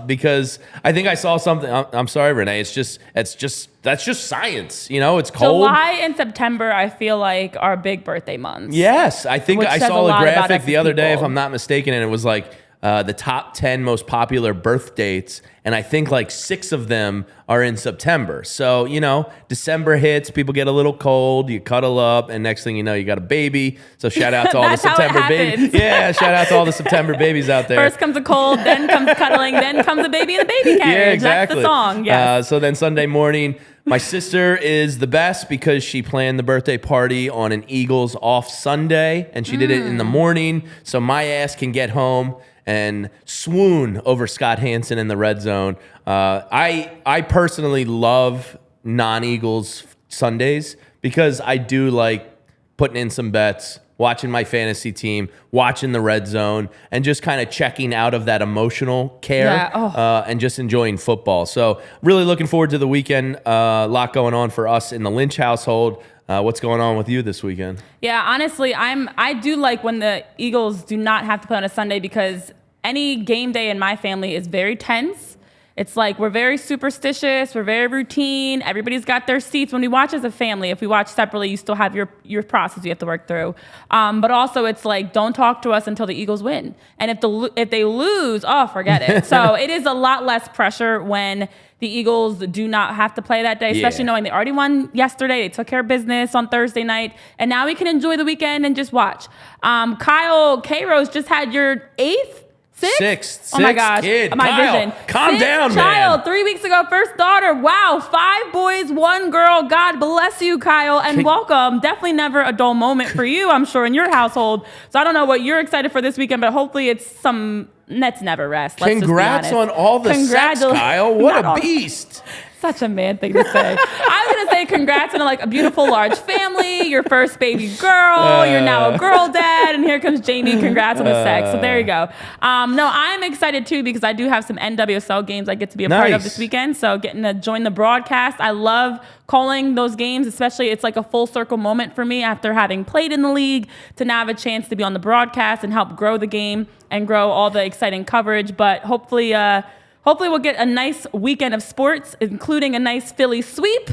A: Because I think I saw something. I'm sorry, Renee. That's just science. You know, it's cold.
B: July and September, I feel like, are big birthday months.
A: Yes. I think I saw a graphic the other day, if I'm not mistaken, and it was like the top 10 most popular birth dates, and I think like 6 of them are in September. So, you know, December hits, people get a little cold, you cuddle up, and next thing you know, you got a baby. So shout out to all the September babies. Yeah, shout out to all the September babies out there.
B: First comes a cold, then comes cuddling, then comes a baby in the baby carriage.
A: Yeah, exactly.
B: That's the song, yes.
A: So then Sunday morning, my sister is the best because she planned the birthday party on an Eagles off Sunday, and she did it in the morning, so my ass can get home and swoon over Scott Hansen in the red zone. I personally love non-Eagles Sundays because I do like putting in some bets, watching my fantasy team, watching the red zone, and just kind of checking out of that emotional care and just enjoying football. So really looking forward to the weekend. A lot going on for us in the Lynch household. What's going on with you this weekend?
B: Yeah, honestly, I do like when the Eagles do not have to play on a Sunday because any game day in my family is very tense. It's like we're very superstitious. We're very routine. Everybody's got their seats. When we watch as a family, if we watch separately, you still have your process you have to work through. But also, it's like, don't talk to us until the Eagles win. And if they lose, forget it. So it is a lot less pressure when the Eagles do not have to play that day, especially knowing they already won yesterday. They took care of business on Thursday night. And now we can enjoy the weekend and just watch. Kyle K-Rose just had your 8th? Sixth.
A: Oh my gosh. Kid.
B: My
A: Kyle,
B: vision.
A: Calm down,
B: child,
A: man.
B: 3 weeks ago, first daughter. Wow. 5 boys, 1 girl. God bless you, Kyle, and welcome. Definitely never a dull moment for you, I'm sure, in your household. So I don't know what you're excited for this weekend, but hopefully it's some Nets never rest.
A: Congrats on all the sex, Kyle. What a beast.
B: Such a man thing to say. I was gonna say congrats on like a beautiful large family, your first baby girl, you're now a girl dad, and here comes Jamie. Congrats on the sex. So there you go. No, I'm excited too because I do have some NWSL games I get to be a part of this weekend. So getting to join the broadcast. I love calling those games, especially it's like a full circle moment for me after having played in the league to now have a chance to be on the broadcast and help grow the game and grow all the exciting coverage. But hopefully we'll get a nice weekend of sports, including a nice Philly sweep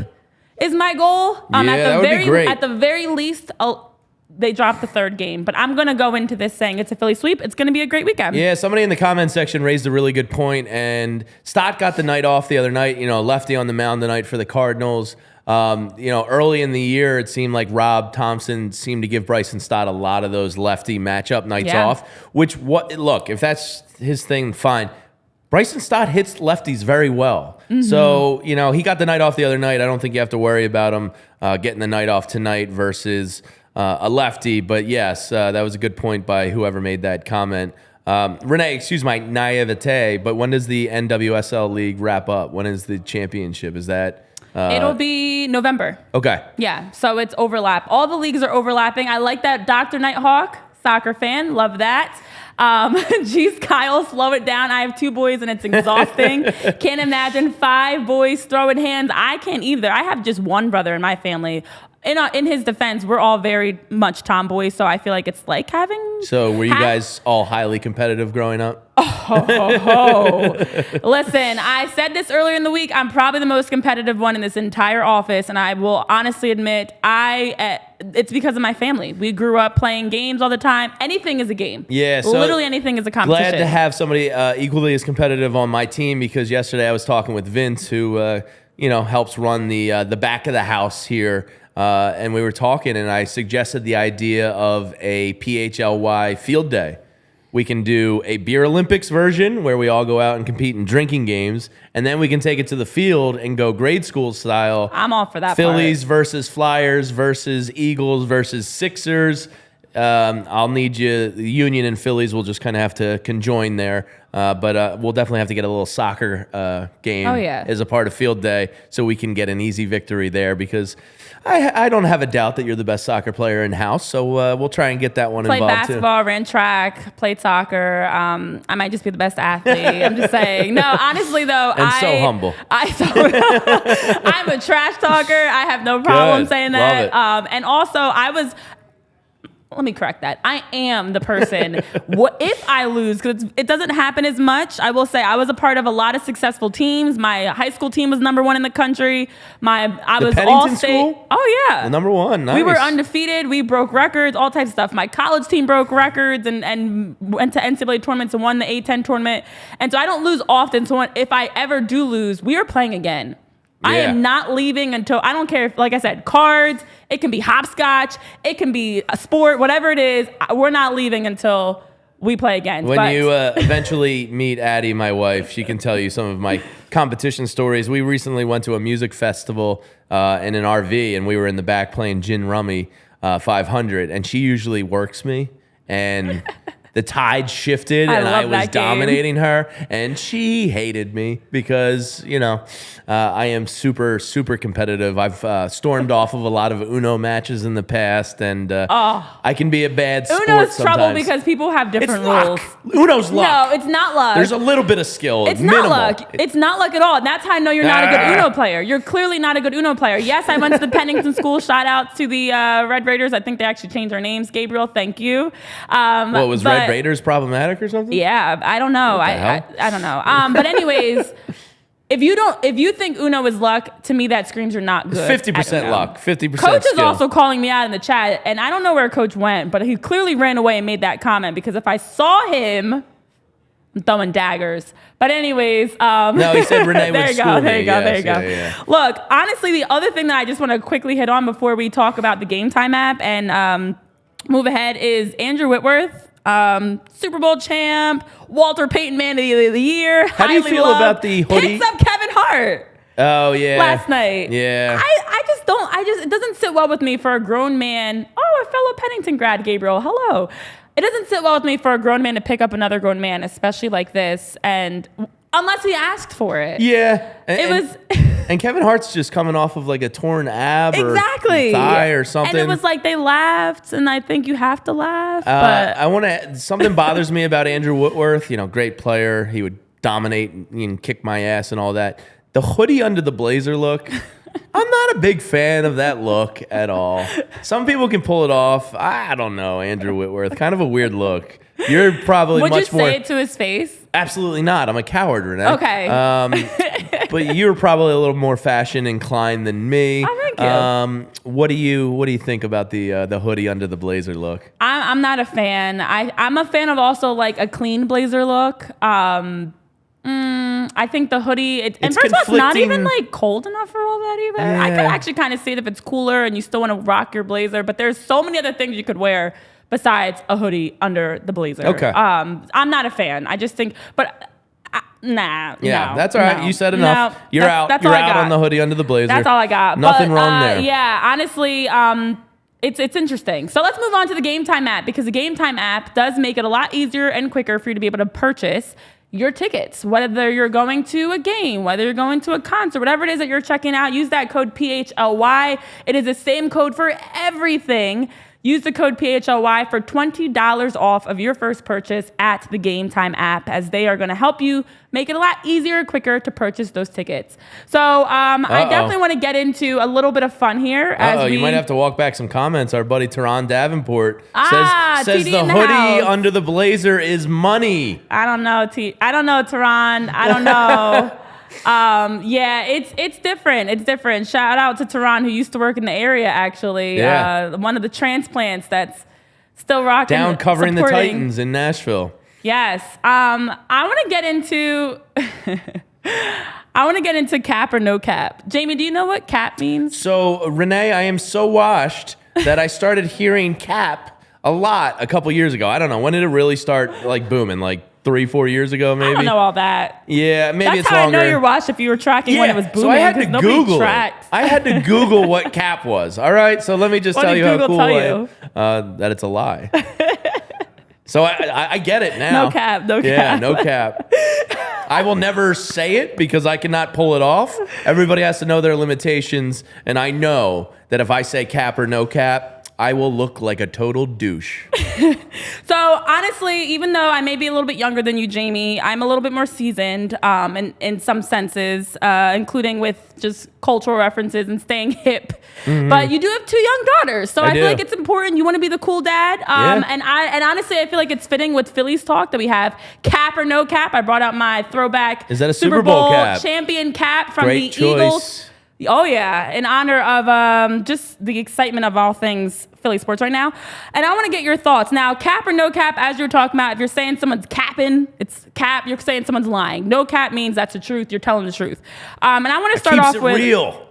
B: is my goal.
A: That would be great.
B: At the very least, they dropped the third game. But I'm going to go into this saying it's a Philly sweep. It's going to be a great weekend.
A: Yeah, somebody in the comment section raised a really good point, and Stott got the night off the other night, lefty on the mound the night for the Cardinals. Early in the year, it seemed like Rob Thompson seemed to give Bryson Stott a lot of those lefty matchup nights off, look, if that's his thing, fine. Bryson Stott hits lefties very well. Mm-hmm. So, he got the night off the other night. I don't think you have to worry about him getting the night off tonight versus a lefty. But yes, that was a good point by whoever made that comment. Renee, excuse my naivete, but when does the NWSL League wrap up? When is the championship? Is that...
B: It'll be November.
A: Okay.
B: Yeah, so it's overlap. All the leagues are overlapping. I like that. Dr. Nighthawk, soccer fan, love that. Geez, Kyle, slow it down. I have 2 boys and it's exhausting. Can't imagine 5 boys throwing hands. I can't either. I have just one brother in my family. In his defense, we're all very much tomboys, so I feel like it's like having...
A: So were you guys all highly competitive growing up?
B: Listen, I said this earlier in the week. I'm probably the most competitive one in this entire office, and I will honestly admit, it's because of my family. We grew up playing games all the time. Anything is a game.
A: Yeah, so
B: literally anything is a competition.
A: Glad to have somebody equally as competitive on my team because yesterday I was talking with Vince, who helps run the back of the house here. And we were talking, and I suggested the idea of a PHLY field day. We can do a beer Olympics version where we all go out and compete in drinking games, and then we can take it to the field and go grade school style.
B: I'm all for that.
A: Phillies versus Flyers versus Eagles versus Sixers. I'll need you. The Union and Phillies will just kind of have to conjoin there. But we'll definitely have to get a little soccer game as a part of field day so we can get an easy victory there because I don't have a doubt that you're the best soccer player in-house. So we'll try and get that one involved too.
B: Played basketball, ran track, played soccer. I might just be the best athlete. I'm just saying. No, honestly though.
A: And so humble.
B: I'm a trash talker. I have no problem saying that.
A: Love it.
B: And also let me correct that. I am the person. If I lose, because it doesn't happen as much, I will say I was a part of a lot of successful teams. My high school team was #1 in the country. I was all state.
A: School?
B: Oh yeah,
A: well, #1. Nice.
B: We were undefeated. We broke records, all types of stuff. My college team broke records and went to NCAA tournaments and won the A10 tournament. And so I don't lose often. So if I ever do lose, we are playing again. Yeah. I am not leaving until, I don't care if, like I said, cards, it can be hopscotch, it can be a sport, whatever it is, we're not leaving until we play again.
A: When you eventually meet Addie, my wife, she can tell you some of my competition stories. We recently went to a music festival in an RV, and we were in the back playing Gin Rummy 500, and she usually works me, and... The tide shifted, and I was dominating her, and she hated me because, I am super, super competitive. I've stormed off of a lot of Uno matches in the past, and I can be a bad sport
B: Uno's
A: sometimes.
B: trouble because people have different rules.
A: Uno's luck.
B: No, it's not luck.
A: There's a little bit of skill.
B: It's not luck. It's not luck at all. And that's how I know you're not a good Uno player. You're clearly not a good Uno player. Yes, I went to the Pennington School. Shout out to the Red Raiders. I think they actually changed their names. Gabriel, thank you.
A: What was Red Raiders problematic or something?
B: Yeah, I don't know. I don't know. But anyways, if you think Uno is luck, to me that screams you're not good.
A: 50% luck, 50%
B: Coach
A: skill.
B: is also calling me out in the chat, and I don't know where Coach went, but he clearly ran away and made that comment because if I saw him, I'm throwing daggers. But anyways,
A: no, he said Renee would school me.
B: There you go. Yeah. Look, honestly, the other thing that I just want to quickly hit on before we talk about the Game Time app and move ahead is Andrew Whitworth. Super Bowl champ, Walter Payton Man of the Year.
A: How do you feel about the hoodie?
B: Picks up Kevin Hart.
A: Oh yeah.
B: Last night.
A: Yeah.
B: It doesn't sit well with me for a grown man. Oh, a fellow Pennington grad, Gabriel. Hello. It doesn't sit well with me for a grown man to pick up another grown man, especially like this. And Unless he asked for it.
A: Yeah.
B: It was...
A: And Kevin Hart's just coming off of like a torn ab or thigh or something.
B: And it was like they laughed, and I think you have to laugh. But
A: I want to... Something bothers me about Andrew Whitworth. Great player. He would dominate and kick my ass and all that. The hoodie under the blazer look... I'm not a big fan of that look at all. Some people can pull it off. I don't know, Andrew Whitworth. Kind of a weird look. You're probably
B: would
A: much
B: you
A: more...
B: say it to his face?
A: Absolutely not. I'm a coward, Renee.
B: Okay.
A: But you're probably a little more fashion inclined than me.
B: Oh, thank you.
A: What do you think about the hoodie under the blazer look?
B: I'm not a fan. I'm a fan of also like a clean blazer look. I think the hoodie, and first of all, it's not even like cold enough for all that either.
A: Yeah.
B: I could actually kind of see it if it's cooler and you still want to rock your blazer, but there's so many other things you could wear besides a hoodie under the blazer.
A: Okay.
B: I'm not a fan. I just think, but nah.
A: Yeah,
B: no,
A: that's all right.
B: no.
A: You said enough.
B: No,
A: You're out.
B: That's
A: You're
B: all I
A: out
B: got.
A: on the hoodie under the blazer.
B: That's all I got.
A: Nothing wrong there.
B: Yeah, honestly, it's interesting. So let's move on to the Game Time app, because the Game Time app does make it a lot easier and quicker for you to be able to purchase your tickets, whether you're going to a game, whether you're going to a concert, whatever it is that you're checking out. Use that code PHLY. It is the same code for everything. Use the code PHLY for $20 off of your first purchase at the Game Time app, as they are going to help you make it a lot easier and quicker to purchase those tickets. So I definitely want to get into a little bit of fun here.
A: You might have to walk back some comments. Our buddy Teron Davenport says
B: TD
A: the
B: in the
A: hoodie
B: house.
A: Under the blazer is money.
B: I don't know, Teron. I don't know. Yeah, it's different. It's different. Shout out to Teron, who used to work in the area, actually.
A: Yeah.
B: One of the transplants that's still rocking.
A: Down covering
B: supporting.
A: the Titans in Nashville.
B: Yes. I want to get into cap or no cap. Jamie, do you know what cap means?
A: So, Renee, I am so washed that I started hearing cap a lot a couple years ago. I don't know. When did it really start like booming? Like 3-4 years ago, maybe?
B: I don't know all that.
A: Yeah, maybe
B: That's
A: it's
B: how
A: longer.
B: I know you're washed if you were tracking when it was booming.
A: So I had to
B: nobody
A: Google
B: tracked.
A: it. I had to Google what cap was. All right, so let me just
B: What
A: tell
B: did
A: you how
B: Google
A: cool
B: tell
A: I
B: you?
A: am. That it's a lie. So I get it now.
B: No cap, no cap.
A: Yeah, no cap. I will never say it because I cannot pull it off. Everybody has to know their limitations, and I know that if I say cap or no cap, I will look like a total douche.
B: So honestly, even though I may be a little bit younger than you, Jamie, I'm a little bit more seasoned in some senses, including with just cultural references and staying hip. Mm-hmm. But you do have 2 young daughters, so I feel like it's important. You want to be the cool dad. And honestly, I feel like it's fitting with Phillies talk that we have cap or no cap. I brought out my throwback.
A: Is that a
B: Super
A: Bowl cap?
B: Champion cap from
A: Great
B: the
A: choice.
B: Eagles. Oh, yeah, in honor of just the excitement of all things Philly sports right now. And I want to get your thoughts. Now, cap or no cap, as you're talking about, if you're saying someone's capping, it's cap. You're saying someone's lying. No cap means that's the truth. You're telling the truth. And I want to start off with...
A: real.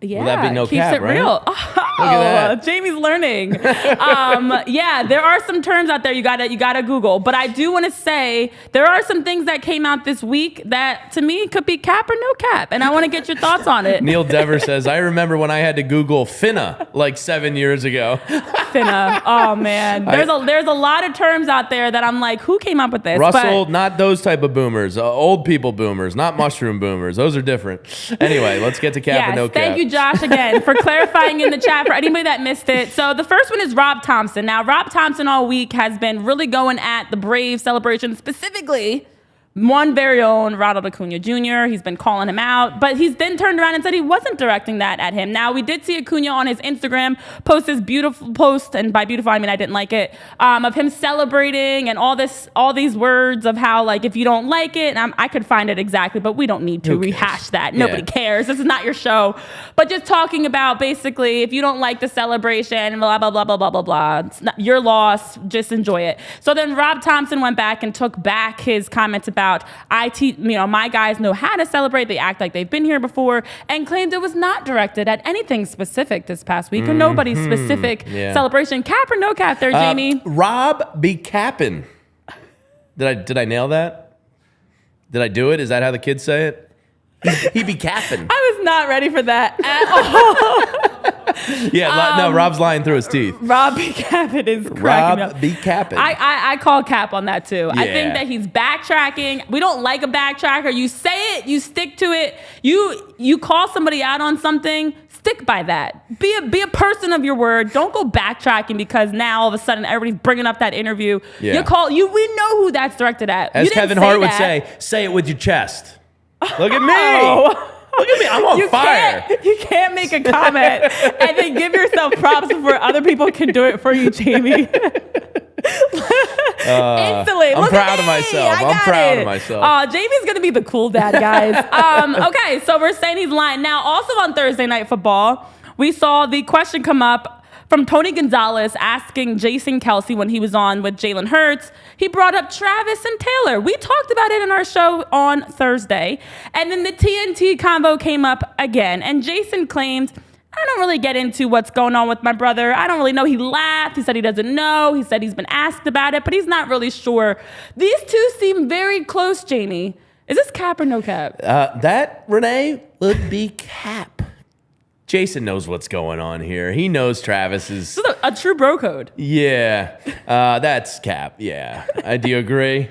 B: Yeah,
A: Will that be no
B: keeps
A: cap,
B: it
A: right?
B: real.
A: Look at that.
B: Jamie's learning. Yeah, there are some terms out there you gotta Google. But I do want to say there are some things that came out this week that to me could be cap or no cap, and I want to get your thoughts on it.
A: Neil Dever says, I remember when I had to Google finna like 7 years ago.
B: Finna. Oh man, there's a lot of terms out there that I'm like, who came up with this?
A: Russell, not those type of boomers. Old people boomers, not mushroom boomers. Those are different. Anyway, let's get to cap or no cap.
B: Thank you, Josh, again, for clarifying in the chat for anybody that missed it. So the first one is Rob Thompson. Now, Rob Thompson all week has been really going at the Braves celebration, specifically one very own Ronald Acuna Jr. He's been calling him out, but he's then turned around and said he wasn't directing that at him. Now, we did see Acuna on his Instagram post this beautiful post, and by beautiful, I mean I didn't like it, of him celebrating and all these words of how, like, if you don't like it, and I could find it exactly, but we don't need to rehash that. Nobody cares. This is not your show. But just talking about basically, if you don't like the celebration, blah, blah, blah, blah, blah, blah, blah. It's not your loss. Just enjoy it. So then Rob Thompson went back and took back his comments about my guys know how to celebrate. They act like they've been here before, and claimed it was not directed at anything specific this past week or nobody's specific celebration. Cap or no cap there, Jamie?
A: Rob be capping. Did I nail that? Did I do it? Is that how the kids say it? He be capping.
B: I was not ready for that at all.
A: No, Rob's lying through his teeth.
B: Rob B. Capit is cracking up.
A: Rob B. Capit.
B: I call Cap on that too.
A: Yeah.
B: I think that he's backtracking. We don't like a backtracker. You say it, you stick to it. You call somebody out on something, stick by that. Be a person of your word. Don't go backtracking because now all of a sudden everybody's bringing up that interview.
A: Yeah.
B: We know who that's directed at.
A: As Kevin Hart would say it with your chest. Look at me.
B: Oh.
A: Look at me. I'm on fire.
B: You can't make a comment and then give yourself props before other people can do it for you, Jamie. Instantly.
A: I'm proud of myself. I'm proud of myself.
B: Jamie's going to be the cool dad, guys. Okay, so we're saying he's lying. Now, also on Thursday Night Football, we saw the question come up from Tony Gonzalez asking Jason Kelce when he was on with Jalen Hurts. He brought up Travis and Taylor. We talked about it in our show on Thursday. And then the TNT combo came up again. And Jason claimed, I don't really get into what's going on with my brother. I don't really know. He laughed. He said he doesn't know. He said he's been asked about it, but he's not really sure. These two seem very close, Jamie. Is this cap or no cap?
A: That, Renee, would be cap. Jason knows what's going on here. He knows Travis is...
B: This is a true bro code.
A: Yeah. That's cap. Yeah. Do you agree?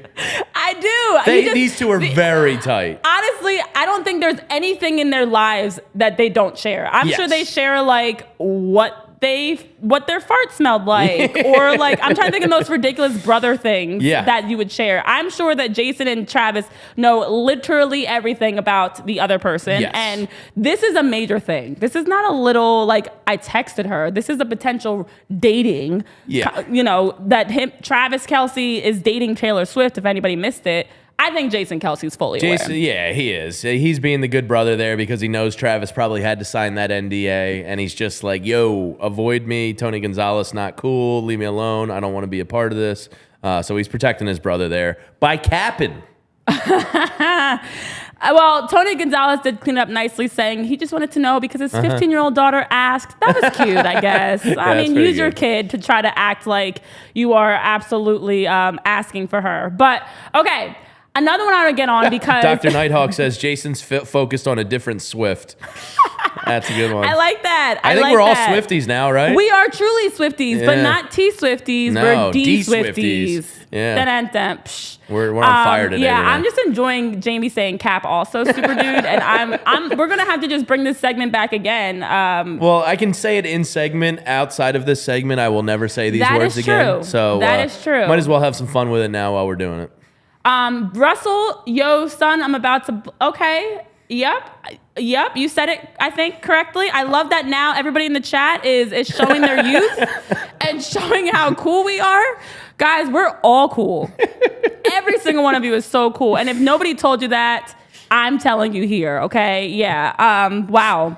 B: I do.
A: These two are very tight.
B: Honestly, I don't think there's anything in their lives that they don't share. I'm sure they share like what their fart smelled like, or like I'm trying to think of those ridiculous brother things that you would share. I'm sure that Jason and Travis know literally everything about the other person, and this is a major thing. This is not a little like I texted her. This is a potential dating. That Travis Kelce is dating Taylor Swift. If anybody missed it. I think Jason Kelce's fully aware.
A: Yeah, he is. He's being the good brother there because he knows Travis probably had to sign that NDA, and he's just like, yo, avoid me. Tony Gonzalez, not cool. Leave me alone. I don't want to be a part of this. So he's protecting his brother there by capping.
B: Well, Tony Gonzalez did clean up nicely, saying he just wanted to know because his 15-year-old daughter asked. That was cute, I guess. I mean, use your kid to try to act like you are absolutely asking for her. But, okay. Another one I would get on because...
A: Dr. Nighthawk says Jason's focused on a different Swift. That's a good one.
B: I like that.
A: I think we're all Swifties now, right?
B: We are truly Swifties, but not T-Swifties.
A: No,
B: we're D-Swifties.
A: Yeah.
B: Dun-dun-dun.
A: We're on fire today.
B: Yeah,
A: Renee.
B: I'm just enjoying Jamie saying cap also, super dude. And we're going to have to just bring this segment back again.
A: Well, I can say it in segment. Outside of this segment, I will never say these words again.
B: True.
A: So
B: that is true.
A: Might as well have some fun with it now while we're doing it.
B: Russell, yo, son, I'm about to... Okay. Yep. You said it, I think, correctly. I love that now everybody in the chat is showing their youth and showing how cool we are. Guys, we're all cool. Every single one of you is so cool. And if nobody told you that, I'm telling you here, okay? Yeah. Wow.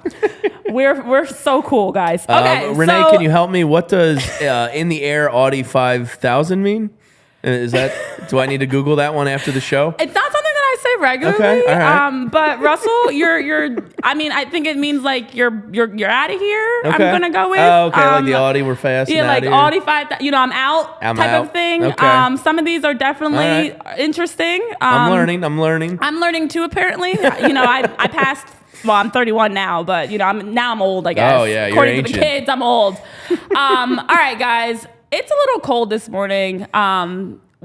B: We're so cool, guys. Okay,
A: Renee, can you help me? What does in the air Audi 5000 mean? Is that? Do I need to Google that one after the show?
B: It's not something that I say regularly.
A: Okay, all right.
B: But Russell, you're. I mean, I think it means like you're out of here.
A: Okay.
B: I'm gonna go with.
A: Oh, okay, like the Audi, we're fast.
B: Yeah, like Audi 5. I'm out.
A: I'm
B: type
A: out.
B: of thing.
A: Okay.
B: Some of these are definitely interesting.
A: I'm learning.
B: I'm learning too. Apparently, I passed. Well, I'm 31 now, but I'm old. I guess.
A: Oh yeah,
B: according
A: you're
B: to
A: ancient.
B: the kids, I'm old. All right, guys. It's a little cold this morning.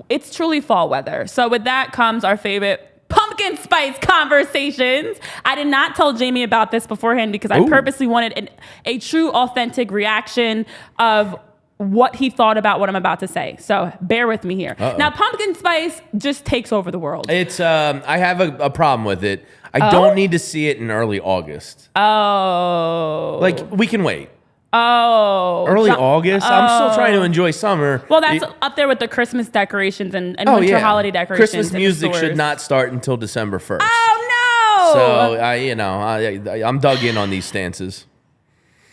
B: It's truly fall weather. So with that comes our favorite pumpkin spice conversations. I did not tell Jamie about this beforehand because I purposely wanted a true, authentic reaction of what he thought about what I'm about to say. So bear with me here. Now, pumpkin spice just takes over the world.
A: It's I have a problem with it. I don't need to see it in early August.
B: Oh.
A: Like, we can wait.
B: Oh.
A: Early August? I'm still trying to enjoy summer.
B: Well, that's up there with the Christmas decorations and winter holiday decorations.
A: Christmas music should not start until December 1st.
B: Oh,
A: So, I'm dug in on these stances.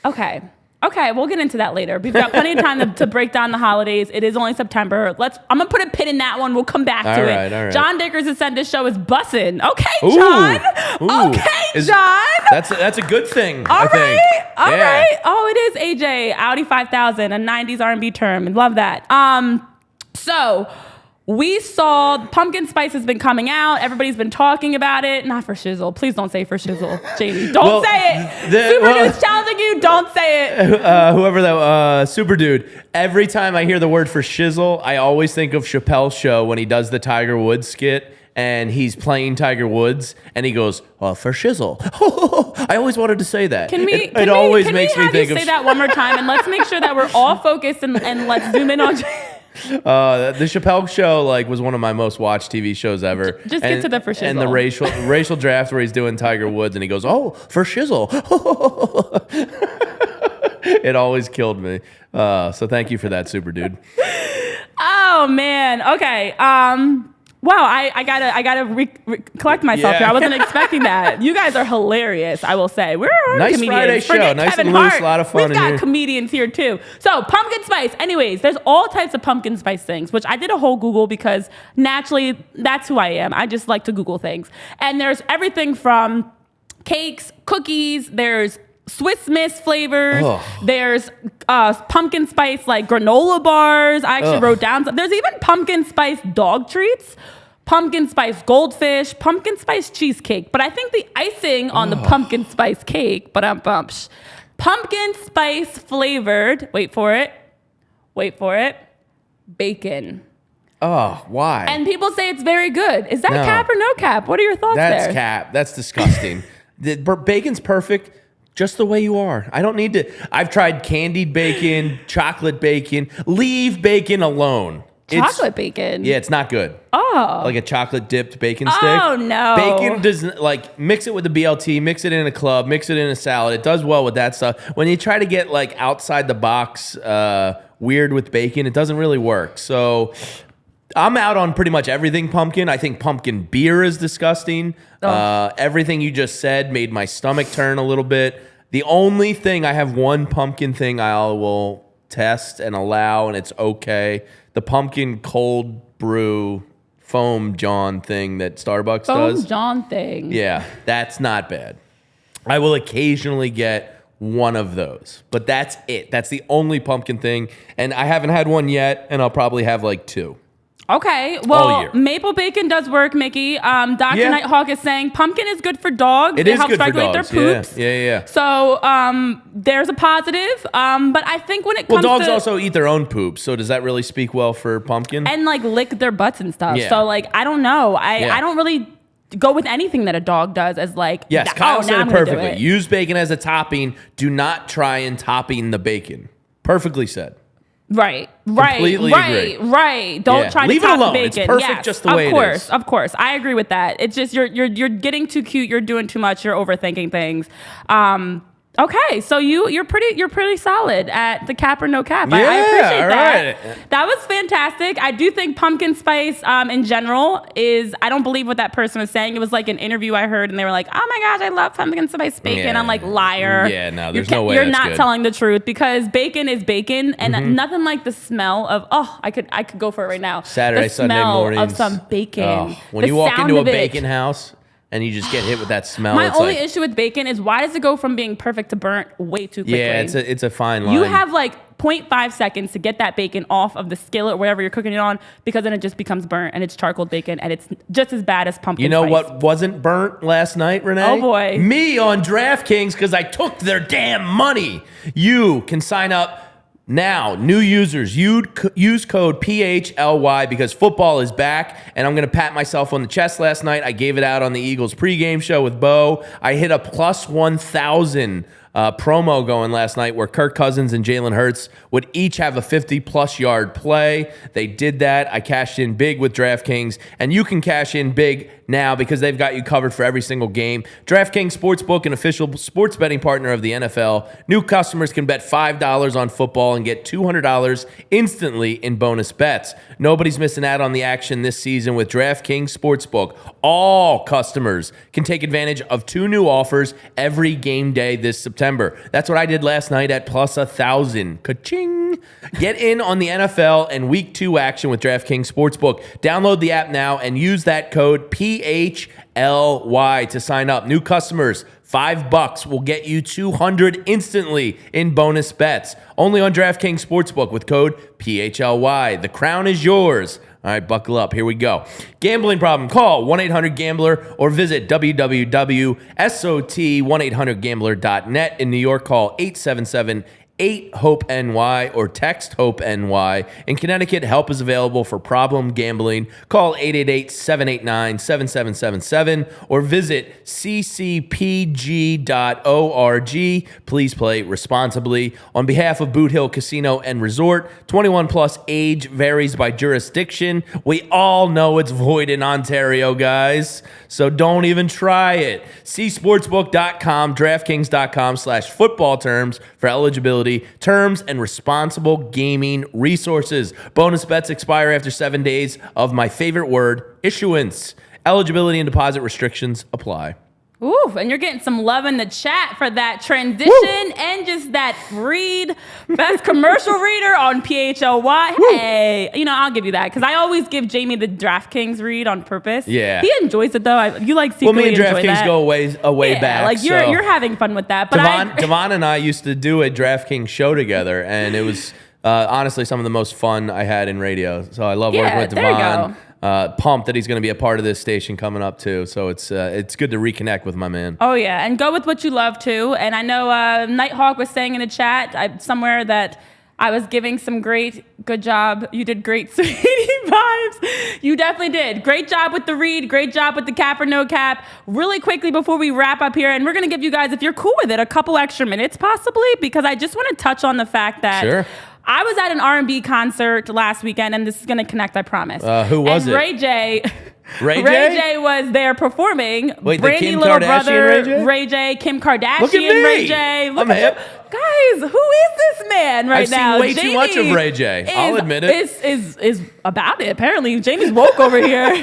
B: Okay, we'll get into that later. We've got plenty of time to break down the holidays. It is only September. I'm gonna put a pin in that one. We'll come back to it.
A: All right.
B: John Dickers has said this show is bussin'. Okay, John. John.
A: That's a good thing.
B: All
A: I think.
B: right. Oh, it is AJ Audi 5000, a 90s R&B term. Love that. So we saw pumpkin spice has been coming out. Everybody's been talking about it. Not for shizzle. Please don't say for shizzle, Jamie. Don't say it. Super Dude's challenging you. Don't say it.
A: Whoever that Super Dude. Every time I hear the word for shizzle, I always think of Chappelle's show when he does the Tiger Woods skit. And he's playing Tiger Woods, and he goes, "Oh, for shizzle." I always wanted to say that. It always makes me think of.
B: Say that one more time, and let's make sure that we're all focused and let's zoom in on.
A: The Chappelle Show was one of my most watched TV shows ever.
B: Just get to the for shizzle.
A: And the racial draft where he's doing Tiger Woods, and he goes, "Oh, for shizzle." It always killed me. So thank you for that, Super Dude.
B: Oh man. Okay. Wow, I gotta collect myself here. I wasn't expecting that. You guys are hilarious, I will say. We're
A: nice
B: comedians.
A: Friday show,
B: Forget
A: nice
B: Kevin
A: and loose,
B: Hart.
A: a lot of fun.
B: We've got comedians here too. So pumpkin spice. Anyways, there's all types of pumpkin spice things, which I did a whole Google because naturally that's who I am. I just like to Google things, and there's everything from cakes, cookies. There's Swiss Miss flavors. Ugh. There's pumpkin spice granola bars. I actually wrote down some. There's even pumpkin spice dog treats, pumpkin spice goldfish, pumpkin spice cheesecake. But I think the icing on the pumpkin spice cake, pumpkin spice flavored, wait for it, bacon.
A: Oh, why?
B: And people say it's very good. Is that cap or no cap? What are your thoughts there?
A: That's cap. That's disgusting. Bacon's perfect. Just the way you are. I don't need to. I've tried candied bacon, chocolate bacon. Leave bacon alone.
B: Chocolate bacon?
A: Yeah, it's not good.
B: Oh.
A: Like a chocolate dipped bacon stick.
B: Oh, no.
A: Bacon doesn't, mix it with the BLT, mix it in a club, mix it in a salad. It does well with that stuff. When you try to get, outside the box weird with bacon, it doesn't really work. So I'm out on pretty much everything pumpkin. I think pumpkin beer is disgusting. Everything you just said made my stomach turn a little bit. The only thing, I have one pumpkin thing I will test and allow, and it's okay. The pumpkin cold brew foam John thing that Starbucks does.
B: Foam John thing.
A: Yeah, that's not bad. I will occasionally get one of those, but that's it. That's the only pumpkin thing, and I haven't had one yet, and I'll probably have two.
B: Okay, well, maple bacon does work, Mickey. Dr. Nighthawk is saying pumpkin is good for dogs.
A: It
B: helps
A: good
B: regulate
A: for dogs.
B: Their poops.
A: Yeah.
B: So there's a positive, but I think when it comes
A: dogs also eat their own poops, so does that really speak well for pumpkin?
B: And lick their butts and stuff.
A: Yeah.
B: So I don't know. I don't really go with anything that a dog does as
A: Yes, Kyle said it perfectly. Use bacon as a topping. Do not try and topping the bacon. Perfectly said.
B: Right.
A: Completely agree.
B: Don't try to
A: leave
B: top
A: it alone.
B: the bacon.
A: It's perfect just the way it is.
B: Of course. I agree with that. It's just you're getting too cute. You're doing too much. You're overthinking things. Okay, so you're pretty solid at the cap or no cap. I appreciate that. Right. That was fantastic. I do think pumpkin spice in general is, I don't believe what that person was saying. It was an interview I heard, and they were like, "Oh my gosh, I love pumpkin spice bacon."
A: Yeah.
B: I'm like, liar.
A: Yeah, no, there's no way
B: you're
A: that's
B: not
A: good.
B: telling the truth, because bacon is bacon, and nothing like the smell of I could go for it right now.
A: Saturday,
B: the
A: Sunday
B: smell
A: mornings
B: of some bacon.
A: When you walk into a bacon house and you just get hit with that smell.
B: My only issue with bacon is, why does it go from being perfect to burnt way too quickly?
A: Yeah, it's a fine line.
B: You have 0.5 seconds to get that bacon off of the skillet, wherever you're cooking it on, because then it just becomes burnt, and it's charcoaled bacon, and it's just as bad as pumpkin
A: You know
B: spice.
A: what wasn't burnt last night, Renee?
B: Oh, boy.
A: Me on DraftKings, because I took their damn money. You can sign up now. New users, use code PHLY, because football is back, and I'm going to pat myself on the chest. Last night, I gave it out on the Eagles pregame show with Bo. I hit a plus 1,000 promo going last night, where Kirk Cousins and Jalen Hurts would each have a 50-plus yard play. They did that. I cashed in big with DraftKings, and you can cash in big now because they've got you covered for every single game. DraftKings Sportsbook, an official sports betting partner of the NFL. New customers can bet $5 on football and get $200 instantly in bonus bets. Nobody's missing out on the action this season with DraftKings Sportsbook. All customers can take advantage of 2 new offers every game day this September. That's what I did last night at plus 1,000. Ka-ching! Get in on the NFL and Week 2 action with DraftKings Sportsbook. Download the app now and use that code PHLY to sign up. New customers, $5 will get you $200 instantly in bonus bets. Only on DraftKings Sportsbook with code PHLY. The crown is yours. All right, buckle up. Here we go. Gambling problem? Call 1-800-GAMBLER or visit www.sot1800gambler.net. In New York, call 877-8-HOPE-NY or text HOPE-NY. In Connecticut, help is available for problem gambling. Call 888-789-7777 or visit ccpg.org. Please play responsibly. On behalf of Boot Hill Casino and Resort, 21 plus, age varies by jurisdiction. We all know it's void in Ontario, guys, so don't even try it. See sportsbook.com, draftkings.com/football terms for eligibility, terms, and responsible gaming resources. Bonus bets expire after 7 days of my favorite word, issuance. Eligibility and deposit restrictions apply.
B: Ooh, and you're getting some love in the chat for that transition and just that read. Best commercial reader on PHLY. Hey, I'll give you that because I always give Jamie the DraftKings read on purpose.
A: Yeah.
B: He enjoys it though. You like secretly
A: me and
B: enjoy that.
A: DraftKings go a way back.
B: Like you're having fun with that. But
A: Devon and I used to do a DraftKings show together, and it was honestly some of the most fun I had in radio. So I love working with Devon. Pumped that he's going to be a part of this station coming up too. So it's good to reconnect with my man.
B: Oh yeah, and go with what you love too. And I know Nighthawk was saying in the chat somewhere that I was giving some good job. You did great, sweetie vibes. You definitely did. Great job with the read. Great job with the cap or no cap. Really quickly before we wrap up here, and we're going to give you guys, if you're cool with it, a couple extra minutes possibly, because I just want to touch on the fact that
A: sure.
B: I was at an R&B concert last weekend, and this is going to connect, I promise.
A: Who was it?
B: Ray J.
A: Ray
B: J was there performing.
A: Wait,
B: Brandy
A: the Kim
B: little
A: Kardashian
B: brother, Ray J, Kim Kardashian,
A: Look at me.
B: Ray J.
A: I'm hip.
B: Guys, who is this man right now?
A: I've seen way too much of Ray J. I'll admit it.
B: Is about it. Apparently, Jamie's woke over here.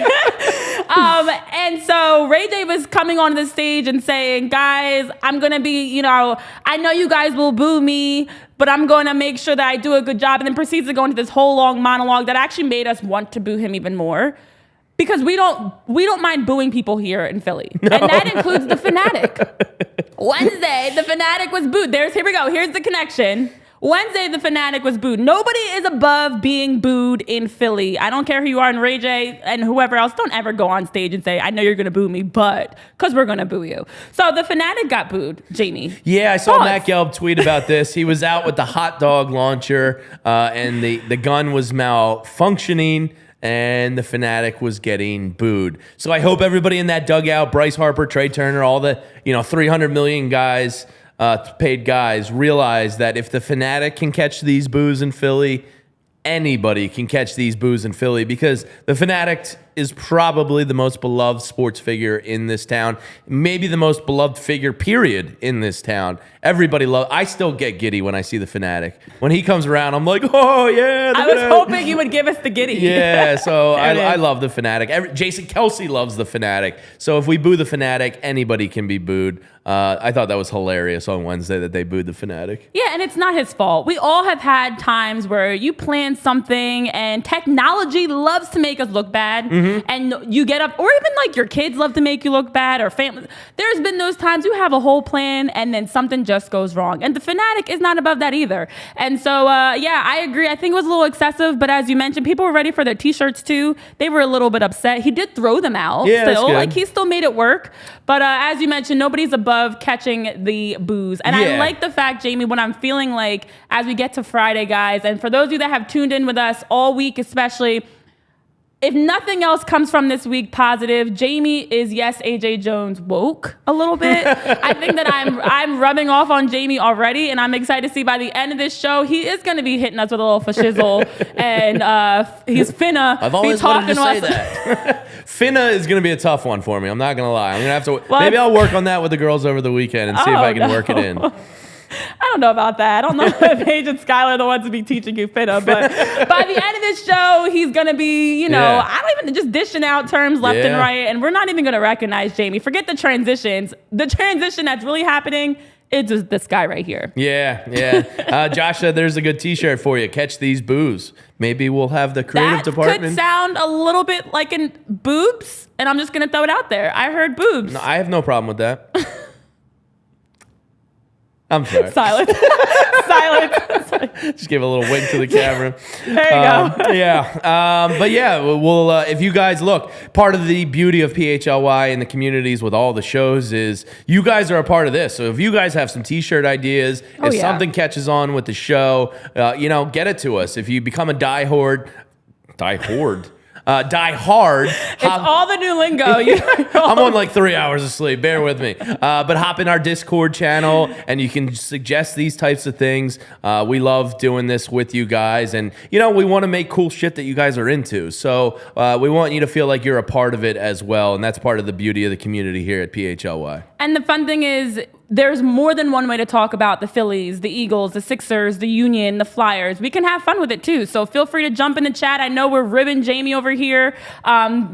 B: And so Ray J was coming on the stage and saying, guys, I'm going to be, I know you guys will boo me, but I'm going to make sure that I do a good job. And then proceeds to go into this whole long monologue that actually made us want to boo him even more. Because we don't mind booing people here in Philly. No. And that includes the Fanatic. Wednesday, the Fanatic was booed. Here we go. Here's the connection. Wednesday, the Fanatic was booed. Nobody is above being booed in Philly. I don't care who you are, and Ray J and whoever else. Don't ever go on stage and say, I know you're going to boo me, but because we're going to boo you. So the Fanatic got booed, Jamie.
A: Yeah, I saw Matt Gelb tweet about this. He was out with the hot dog launcher, and the gun was malfunctioning, and the Fanatic was getting booed. So I hope everybody in that dugout, Bryce Harper, Trey Turner, all the 300 million guys, paid guys, realize that if the Fanatic can catch these boos in Philly, anybody can catch these boos in Philly, because the Fanatic is probably the most beloved sports figure in this town, maybe the most beloved figure, period, in this town. Everybody loves. I still get giddy when I see the Fanatic. When he comes around, I'm like, oh yeah.
B: I was hoping you would give us the giddy.
A: Yeah, so I love the Fanatic. Jason Kelsey loves the Fanatic. So if we boo the Fanatic, anybody can be booed. I thought that was hilarious on Wednesday that they booed the Fanatic.
B: Yeah, and it's not his fault. We all have had times where you plan something and technology loves to make us look bad. Mm-hmm. And you get up, or even like your kids love to make you look bad, or family. There's been those times you have a whole plan and then something just goes wrong. And the Fanatic is not above that either. And so, yeah, I agree. I think it was a little excessive, but as you mentioned, people were ready for their t-shirts too. They were a little bit upset. He did throw them out.
A: Yeah,
B: still. Like he still made it work. But as you mentioned, nobody's above catching the boos. And I like the fact, Jamie, when I'm feeling like as we get to Friday, guys, and for those of you that have tuned in with us all week, especially, if nothing else comes from this week positive, Jamie is, yes, AJ Jones woke a little bit. I think that I'm rubbing off on Jamie already, and I'm excited to see by the end of this show, he is going to be hitting us with a little fashizzle, and he's finna
A: I've always wanted to say that. Finna is going to be a tough one for me. I'm not going to lie. I'm going to have to. Maybe I'll work on that with the girls over the weekend and see if I can work it in.
B: I don't know about that. I don't know if Paige and Skylar are the ones to be teaching you finna, but by the end of this show, he's going to be, I don't even just dishing out terms left and right, and we're not even going to recognize Jamie. Forget the transitions. The transition that's really happening is just this guy right here. Yeah.
A: Josh said there's a good t-shirt for you. Catch these boos. Maybe we'll have the creative department.
B: That could sound a little bit like in boobs, and I'm just going to throw it out there. I heard boobs.
A: No, I have no problem with that. I'm sorry.
B: Silence. Silence.
A: Just give a little wink to the camera.
B: There you go.
A: Yeah. But yeah, we'll, if you guys look, part of the beauty of PHLY and the communities with all the shows is you guys are a part of this. So if you guys have some t-shirt ideas, if something catches on with the show, get it to us. If you become a die hard.
B: It's all the new lingo.
A: I'm on like 3 hours of sleep. Bear with me. But hop in our Discord channel and you can suggest these types of things. We love doing this with you guys. And, we want to make cool shit that you guys are into. So we want you to feel like you're a part of it as well. And that's part of the beauty of the community here at PHLY.
B: And the fun thing is, there's more than one way to talk about the Phillies, the Eagles, the Sixers, the Union, the Flyers. We can have fun with it too. So feel free to jump in the chat. I know we're ribbing Jamie over here.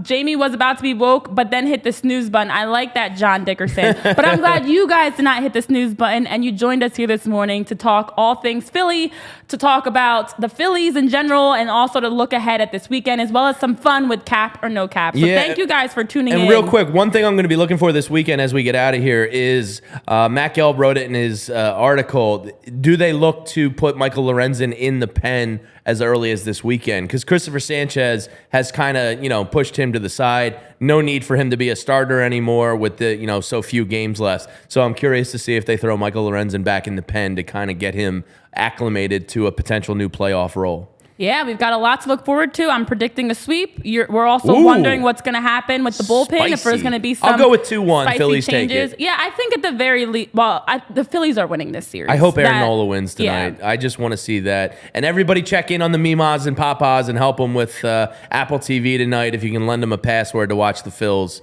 B: Jamie was about to be woke, but then hit the snooze button. I like that, John Dickerson. But I'm glad you guys did not hit the snooze button and you joined us here this morning to talk all things Philly, to talk about the Phillies in general, and also to look ahead at this weekend, as well as some fun with cap or no cap. So thank you guys for tuning in.
A: And real quick, one thing I'm going to be looking for this weekend as we get out of here is Matt Gelb wrote it in his article. Do they look to put Michael Lorenzen in the pen as early as this weekend? Because Christopher Sanchez has kind of, pushed him to the side. No need for him to be a starter anymore with the, so few games left. So I'm curious to see if they throw Michael Lorenzen back in the pen to kind of get him acclimated to a potential new playoff role.
B: Yeah, we've got a lot to look forward to. I'm predicting a sweep. We're also wondering what's going to happen with the bullpen.
A: Spicy.
B: If there's going to be some
A: I'll go with 2-1. Phillies
B: changes.
A: Take it.
B: Yeah, I think at the very least, the Phillies are winning this series.
A: I hope Aaron Nola wins tonight.
B: Yeah.
A: I just want to see that. And everybody check in on the Mimas and Papas and help them with Apple TV tonight. If you can lend them a password to watch the Phils,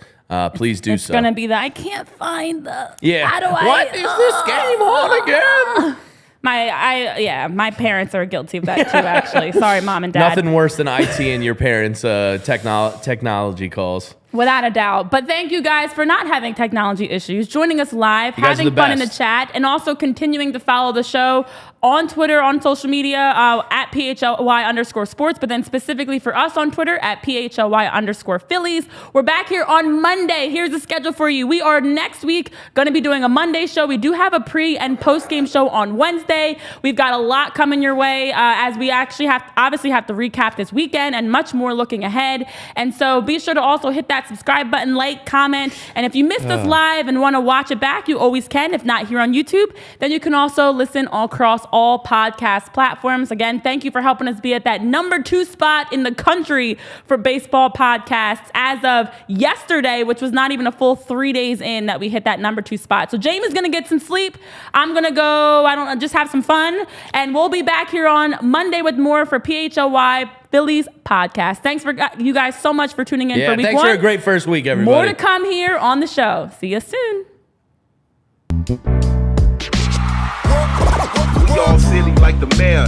A: please do so.
B: It's going to be I can't find the...
A: Yeah.
B: How do
A: what is this game on again?
B: My parents are guilty of that too, actually. Sorry, Mom and Dad.
A: Nothing worse than IT and your parents' technology calls.
B: Without a doubt. But thank you guys for not having technology issues, joining us live, having fun in the chat, and also continuing to follow the show on Twitter, on social media, at PHLY_sports, but then specifically for us on Twitter at PHLY_Phillies. We're back here on Monday. Here's the schedule for you. We are next week going to be doing a Monday show. We do have a pre and post game show on Wednesday. We've got a lot coming your way as we actually have to recap this weekend and much more looking ahead. And so be sure to also hit that subscribe button, like, comment, and if you missed us live and want to watch it back, you always can. If not here on YouTube, then you can also listen across all podcast platforms. Again, thank you for helping us be at that number 2 spot in the country for baseball podcasts as of yesterday, which was not even a full 3 days in that we hit that number 2 spot. So Jamie's going to get some sleep. I'm going to go, just have some fun, and we'll be back here on Monday with more for PHLY Phillies podcast. Thanks for you guys so much for tuning in for week 1.
A: Thanks for a great first week, everybody.
B: More to come here on the show. See you soon.
C: We all silly like the mayor.